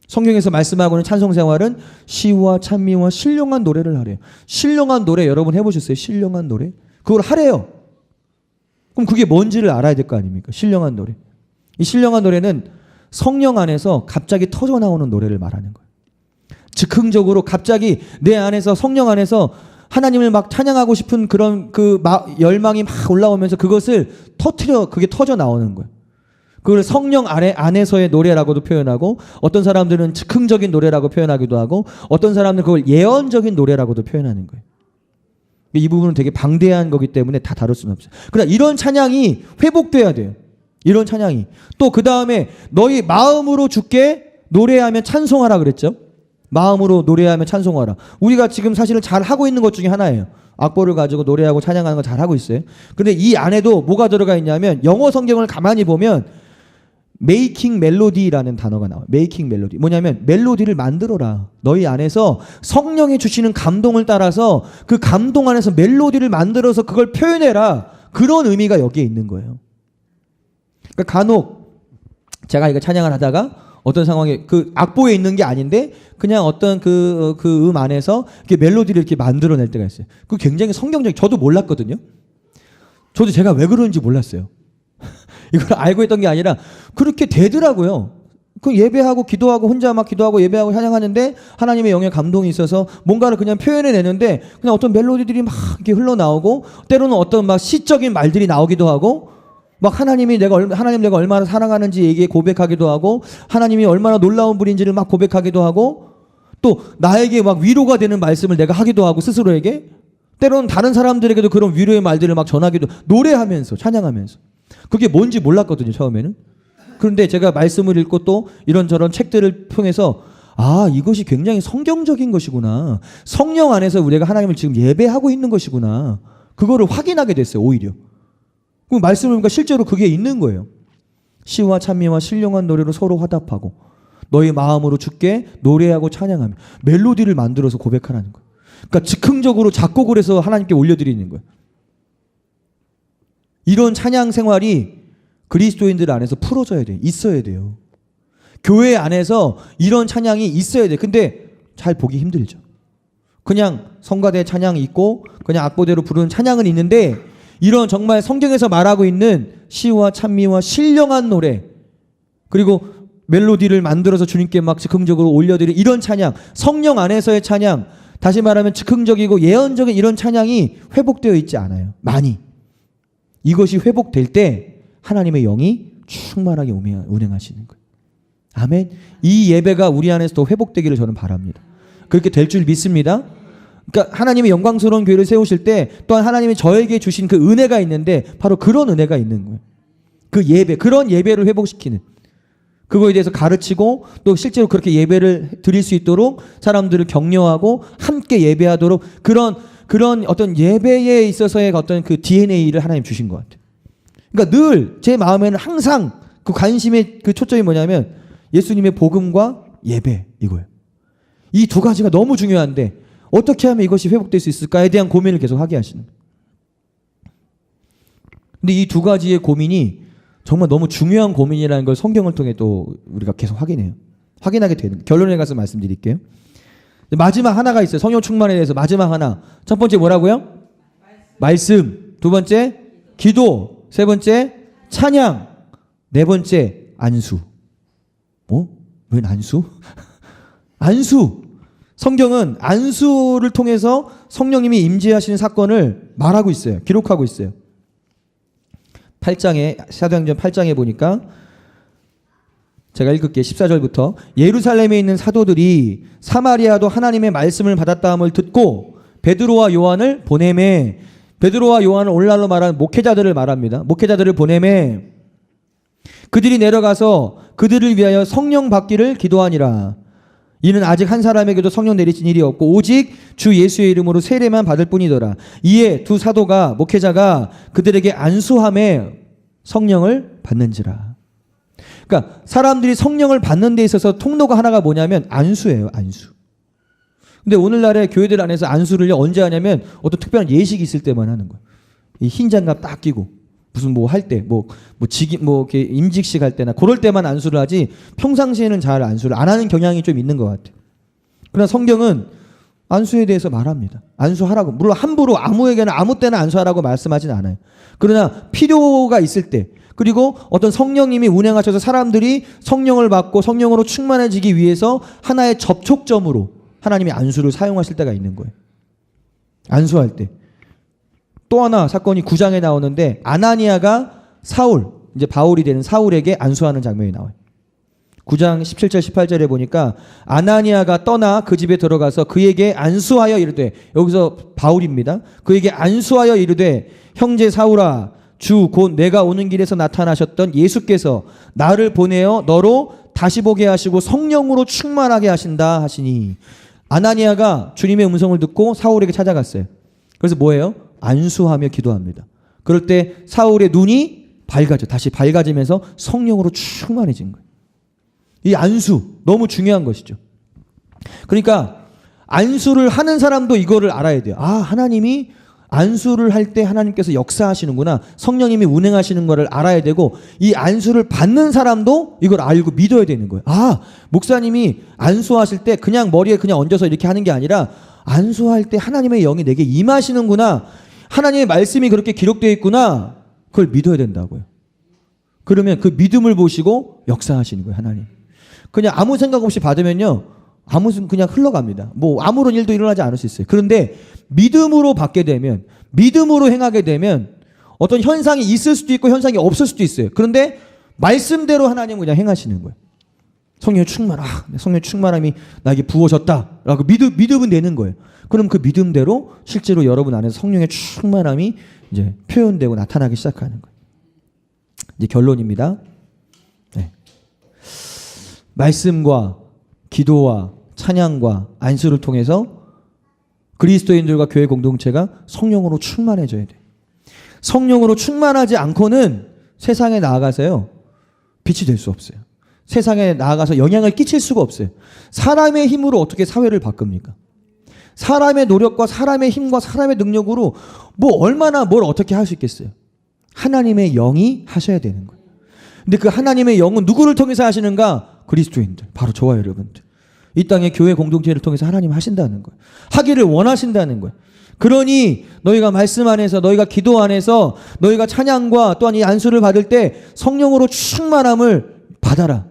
성경에서 말씀하고 있는 찬송 생활은 시와 찬미와 신령한 노래를 하래요. 신령한 노래 여러분 해보셨어요? 신령한 노래? 그걸 하래요. 그럼 그게 뭔지를 알아야 될 거 아닙니까? 신령한 노래. 이 신령한 노래는 성령 안에서 갑자기 터져 나오는 노래를 말하는 거예요. 즉흥적으로 갑자기 내 안에서, 성령 안에서 하나님을 막 찬양하고 싶은 그런 열망이 막 올라오면서 그것을 그게 터져 나오는 거예요. 그걸 성령 안에서의 노래라고도 표현하고, 어떤 사람들은 즉흥적인 노래라고 표현하기도 하고, 어떤 사람들은 그걸 예언적인 노래라고도 표현하는 거예요. 이 부분은 되게 방대한 거기 때문에 다 다룰 수는 없어요. 그러나 이런 찬양이 회복돼야 돼요. 이런 찬양이. 또 그 다음에 너희 마음으로 주께 노래하며 찬송하라 그랬죠. 마음으로 노래하며 찬송하라. 우리가 지금 사실은 잘 하고 있는 것 중에 하나예요. 악보를 가지고 노래하고 찬양하는 거 잘 하고 있어요. 근데 이 안에도 뭐가 들어가 있냐면 영어 성경을 가만히 보면 메이킹 멜로디라는 단어가 나와요. 메이킹 멜로디. 뭐냐면 멜로디를 만들어라. 너희 안에서 성령이 주시는 감동을 따라서 그 감동 안에서 멜로디를 만들어서 그걸 표현해라. 그런 의미가 여기에 있는 거예요. 그러니까 간혹 제가 이거 찬양을 하다가 어떤 상황에 그 악보에 있는 게 아닌데 그냥 어떤 그 안에서 이렇게 멜로디를 이렇게 만들어낼 때가 있어요. 그 굉장히 성경적인, 저도 몰랐거든요. 저도 제가 왜 그러는지 몰랐어요. 이걸 알고 있던 게 아니라 그렇게 되더라고요. 그 예배하고 기도하고 혼자 막 기도하고 예배하고 찬양하는데 하나님의 영의 감동이 있어서 뭔가를 그냥 표현해내는데 그냥 어떤 멜로디들이 막 이렇게 흘러나오고 때로는 어떤 막 시적인 말들이 나오기도 하고 막 하나님 내가 얼마나 사랑하는지 얘기해 고백하기도 하고 하나님이 얼마나 놀라운 분인지를 막 고백하기도 하고 또 나에게 막 위로가 되는 말씀을 내가 하기도 하고 스스로에게 때로는 다른 사람들에게도 그런 위로의 말들을 막 전하기도 노래하면서 찬양하면서 그게 뭔지 몰랐거든요 처음에는. 그런데 제가 말씀을 읽고 또 이런저런 책들을 통해서 아 이것이 굉장히 성경적인 것이구나. 성령 안에서 우리가 하나님을 지금 예배하고 있는 것이구나. 그거를 확인하게 됐어요 오히려. 그 말씀을 보니까 실제로 그게 있는 거예요. 시와 찬미와 신령한 노래로 서로 화답하고 너희 마음으로 주께 노래하고 찬양하며 멜로디를 만들어서 고백하라는 거예요. 그러니까 즉흥적으로 작곡을 해서 하나님께 올려드리는 거예요. 이런 찬양 생활이 그리스도인들 안에서 풀어져야 돼요. 있어야 돼요. 교회 안에서 이런 찬양이 있어야 돼요. 근데 잘 보기 힘들죠. 그냥 성가대 찬양이 있고 그냥 악보대로 부르는 찬양은 있는데 이런 정말 성경에서 말하고 있는 시와 찬미와 신령한 노래 그리고 멜로디를 만들어서 주님께 막 즉흥적으로 올려드리는 이런 찬양, 성령 안에서의 찬양, 다시 말하면 즉흥적이고 예언적인 이런 찬양이 회복되어 있지 않아요. 많이. 이것이 회복될 때 하나님의 영이 충만하게 운행하시는 거예요. 아멘. 이 예배가 우리 안에서 더 회복되기를 저는 바랍니다. 그렇게 될 줄 믿습니다. 그러니까 하나님의 영광스러운 교회를 세우실 때 또한 하나님이 저에게 주신 그 은혜가 있는데 바로 그런 은혜가 있는 거예요. 그 예배, 그런 예배를 회복시키는 그거에 대해서 가르치고 또 실제로 그렇게 예배를 드릴 수 있도록 사람들을 격려하고 함께 예배하도록 그런 어떤 예배에 있어서의 어떤 그 DNA를 하나님 주신 것 같아요. 그러니까 늘 제 마음에는 항상 그 관심의 그 초점이 뭐냐면 예수님의 복음과 예배 이거예요. 이 두 가지가 너무 중요한데 어떻게 하면 이것이 회복될 수 있을까에 대한 고민을 계속 하게 하시는 거예요. 근데 이 두 가지의 고민이 정말 너무 중요한 고민이라는 걸 성경을 통해 또 우리가 계속 확인하게 되는 결론에 가서 말씀드릴게요. 마지막 하나가 있어요. 성령 충만에 대해서 마지막 하나. 첫 번째 뭐라고요? 말씀. 두 번째 기도. 세 번째 찬양. 네 번째 안수. 웬 안수? 안수. 성경은 안수를 통해서 성령님이 임재하시는 사건을 말하고 있어요. 기록하고 있어요. 8장에 사도행전 8장에 보니까 제가 읽을게요. 14절부터 예루살렘에 있는 사도들이 사마리아도 하나님의 말씀을 받았다함을 듣고 베드로와 요한을 보내매 베드로와 요한은 오늘날로 말하는 목회자들을 말합니다. 목회자들을 보내매 그들이 내려가서 그들을 위하여 성령 받기를 기도하니라. 이는 아직 한 사람에게도 성령 내리신 일이 없고 오직 주 예수의 이름으로 세례만 받을 뿐이더라. 이에 두 사도가 목회자가 그들에게 안수함에 성령을 받는지라. 그러니까 사람들이 성령을 받는 데 있어서 통로가 하나가 뭐냐면 안수예요. 안수. 근데 오늘날의 교회들 안에서 안수를 언제 하냐면 어떤 특별한 예식이 있을 때만 하는 거예요. 이 흰 장갑 딱 끼고 무슨 뭐 할 때 이렇게 임직식 할 때나 그럴 때만 안수를 하지 평상시에는 잘 안수를 안 하는 경향이 좀 있는 것 같아요. 그러나 성경은 안수에 대해서 말합니다. 안수하라고. 물론 함부로 아무에게나 아무 때나 안수하라고 말씀하진 않아요. 그러나 필요가 있을 때 그리고 어떤 성령님이 운행하셔서 사람들이 성령을 받고 성령으로 충만해지기 위해서 하나의 접촉점으로 하나님이 안수를 사용하실 때가 있는 거예요. 안수할 때. 또 하나 사건이 9장에 나오는데 아나니아가 이제 바울이 되는 사울에게 안수하는 장면이 나와요. 9장 17절 18절에 보니까 아나니아가 떠나 그 집에 들어가서 그에게 안수하여 이르되, 여기서 바울입니다. 그에게 안수하여 이르되 형제 사울아, 주 곧 내가 오는 길에서 나타나셨던 예수께서 나를 보내어 너로 다시 보게 하시고 성령으로 충만하게 하신다 하시니. 아나니아가 주님의 음성을 듣고 사울에게 찾아갔어요. 그래서 뭐예요? 안수하며 기도합니다. 그럴 때 사울의 눈이 밝아져, 다시 밝아지면서 성령으로 충만해진 거예요. 이 안수 너무 중요한 것이죠. 그러니까 안수를 하는 사람도 이거를 알아야 돼요. 아, 하나님이 안수를 할 때 하나님께서 역사하시는구나, 성령님이 운행하시는 거를 알아야 되고, 이 안수를 받는 사람도 이걸 알고 믿어야 되는 거예요. 아, 목사님이 안수하실 때 그냥 머리에 그냥 얹어서 이렇게 하는 게 아니라 안수할 때 하나님의 영이 내게 임하시는구나, 하나님의 말씀이 그렇게 기록되어 있구나, 그걸 믿어야 된다고요. 그러면 그 믿음을 보시고 역사하시는 거예요, 하나님. 그냥 아무 생각 없이 받으면요, 그냥 흘러갑니다. 뭐 아무런 일도 일어나지 않을 수 있어요. 그런데 믿음으로 받게 되면, 믿음으로 행하게 되면 어떤 현상이 있을 수도 있고 현상이 없을 수도 있어요. 그런데 말씀대로 하나님은 그냥 행하시는 거예요. 성령의 성령의 충만함이 나에게 부어졌다라고 믿음은 내는 거예요. 그럼 그 믿음대로 실제로 여러분 안에서 성령의 충만함이 이제 표현되고 나타나기 시작하는 거예요. 이제 결론입니다. 네. 말씀과 기도와 찬양과 안수를 통해서 그리스도인들과 교회 공동체가 성령으로 충만해져야 돼요. 성령으로 충만하지 않고는 세상에 나아가서요, 빛이 될 수 없어요. 세상에 나아가서 영향을 끼칠 수가 없어요. 사람의 힘으로 어떻게 사회를 바꿉니까? 사람의 노력과 사람의 힘과 사람의 능력으로 얼마나 뭘 어떻게 할 수 있겠어요? 하나님의 영이 하셔야 되는 거예요. 근데 그 하나님의 영은 누구를 통해서 하시는가? 그리스도인들, 바로 저와 여러분들. 이 땅의 교회 공동체를 통해서 하나님 하신다는 거예요. 하기를 원하신다는 거예요. 그러니 너희가 말씀 안에서, 너희가 기도 안에서, 너희가 찬양과 또한 이 안수를 받을 때 성령으로 충만함을 받아라,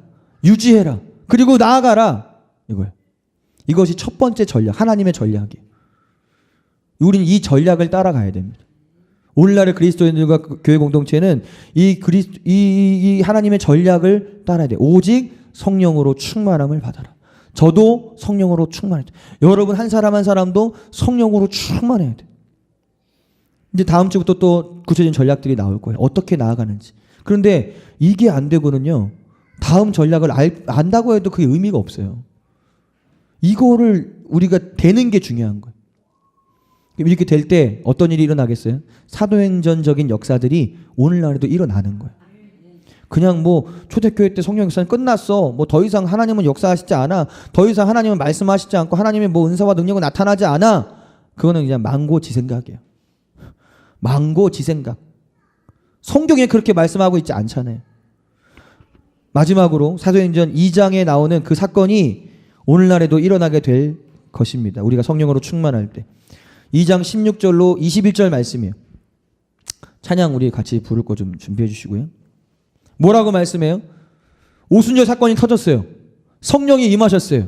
유지해라, 그리고 나아가라, 이거예요. 이것이 첫 번째 전략, 하나님의 전략이에요. 우리는 이 전략을 따라가야 됩니다. 오늘날의 그리스도인들과 교회 공동체는 이 하나님의 전략을 따라야 돼요. 오직 성령으로 충만함을 받아라. 저도 성령으로 충만해야 돼요. 여러분 한 사람 한 사람도 성령으로 충만해야 돼요. 이제 다음 주부터 또 구체적인 전략들이 나올 거예요. 어떻게 나아가는지. 그런데 이게 안 되고는요, 다음 전략을 안다고 해도 그게 의미가 없어요. 이거를 우리가 되는 게 중요한 거예요. 이렇게 될 때 어떤 일이 일어나겠어요? 사도행전적인 역사들이 오늘날에도 일어나는 거예요. 그냥 초대교회 때 성령 역사는 끝났어, 더 이상 하나님은 역사하시지 않아, 더 이상 하나님은 말씀하시지 않고 하나님의 은사와 능력은 나타나지 않아, 그거는 그냥 망고지생각이에요. 망고지생각. 성경에 그렇게 말씀하고 있지 않잖아요. 마지막으로 사도행전 2장에 나오는 그 사건이 오늘날에도 일어나게 될 것입니다. 우리가 성령으로 충만할 때. 2장 16절로 21절 말씀이에요. 찬양 우리 같이 부를 거 좀 준비해 주시고요. 뭐라고 말씀해요? 오순절 사건이 터졌어요. 성령이 임하셨어요.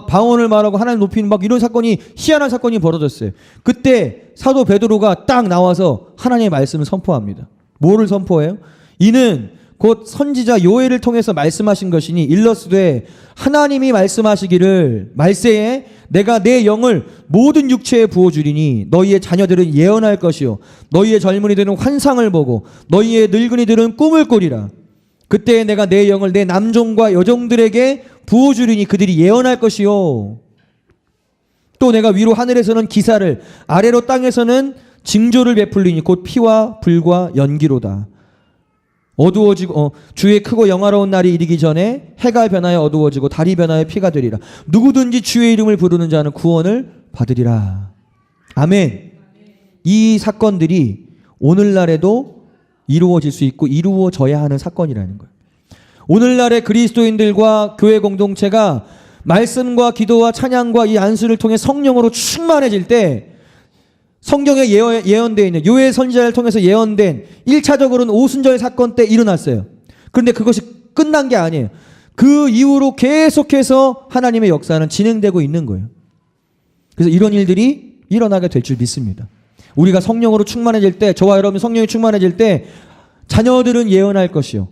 방언을 말하고 하나님 높이는 이런 사건이, 희한한 사건이 벌어졌어요. 그때 사도 베드로가 딱 나와서 하나님의 말씀을 선포합니다. 뭐를 선포해요? 이는 곧 선지자 요엘을 통해서 말씀하신 것이니 일러스되 하나님이 말씀하시기를 말세에 내가 내 영을 모든 육체에 부어주리니 너희의 자녀들은 예언할 것이요 너희의 젊은이들은 환상을 보고 너희의 늙은이들은 꿈을 꾸리라. 그때 내가 내 영을 내 남종과 여종들에게 부어주리니 그들이 예언할 것이요 또 내가 위로 하늘에서는 기사를 아래로 땅에서는 징조를 베풀리니 곧 피와 불과 연기로다. 어두워지고 주의 크고 영화로운 날이 이르기 전에 해가 변하여 어두워지고 달이 변하여 피가 되리라. 누구든지 주의 이름을 부르는 자는 구원을 받으리라. 아멘. 이 사건들이 오늘날에도 이루어질 수 있고 이루어져야 하는 사건이라는 거예요. 오늘날의 그리스도인들과 교회 공동체가 말씀과 기도와 찬양과 이 안수를 통해 성령으로 충만해질 때 성경에 예언되어 있는 요엘 선지자를 통해서 예언된 1차적으로는 오순절 사건 때 일어났어요. 그런데 그것이 끝난 게 아니에요. 그 이후로 계속해서 하나님의 역사는 진행되고 있는 거예요. 그래서 이런 일들이 일어나게 될 줄 믿습니다. 우리가 성령으로 충만해질 때, 저와 여러분 성령이 충만해질 때 자녀들은 예언할 것이요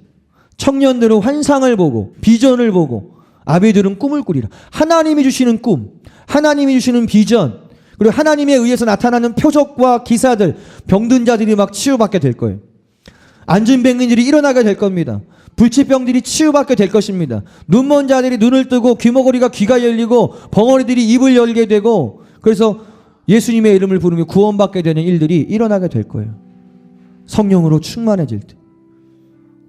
청년들은 환상을 보고 비전을 보고 아비들은 꿈을 꾸리라. 하나님이 주시는 꿈, 하나님이 주시는 비전, 그리고 하나님에 의해서 나타나는 표적과 기사들, 병든 자들이 막 치유받게 될 거예요. 안진뱅이들이 일어나게 될 겁니다. 불치병들이 치유받게 될 것입니다. 눈먼 자들이 눈을 뜨고 귀머거리가 귀가 열리고 벙어리들이 입을 열게 되고, 그래서 예수님의 이름을 부르며 구원받게 되는 일들이 일어나게 될 거예요. 성령으로 충만해질 때.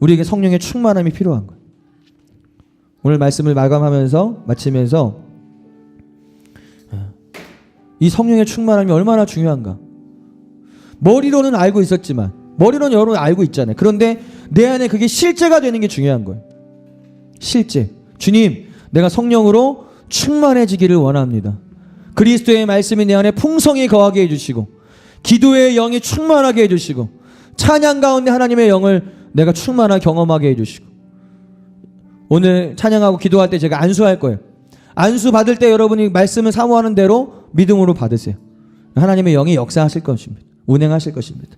우리에게 성령의 충만함이 필요한 거예요. 오늘 말씀을 마치면서 이 성령의 충만함이 얼마나 중요한가. 머리로는 알고 있었지만, 머리로는 여러분 알고 있잖아요. 그런데 내 안에 그게 실제가 되는 게 중요한 거예요. 실제. 주님, 내가 성령으로 충만해지기를 원합니다. 그리스도의 말씀이 내 안에 풍성히 거하게 해주시고, 기도의 영이 충만하게 해주시고, 찬양 가운데 하나님의 영을 내가 충만하게 경험하게 해주시고. 오늘 찬양하고 기도할 때 제가 안수할 거예요. 안수 받을 때 여러분이 말씀을 사모하는 대로 믿음으로 받으세요. 하나님의 영이 역사하실 것입니다. 운행하실 것입니다.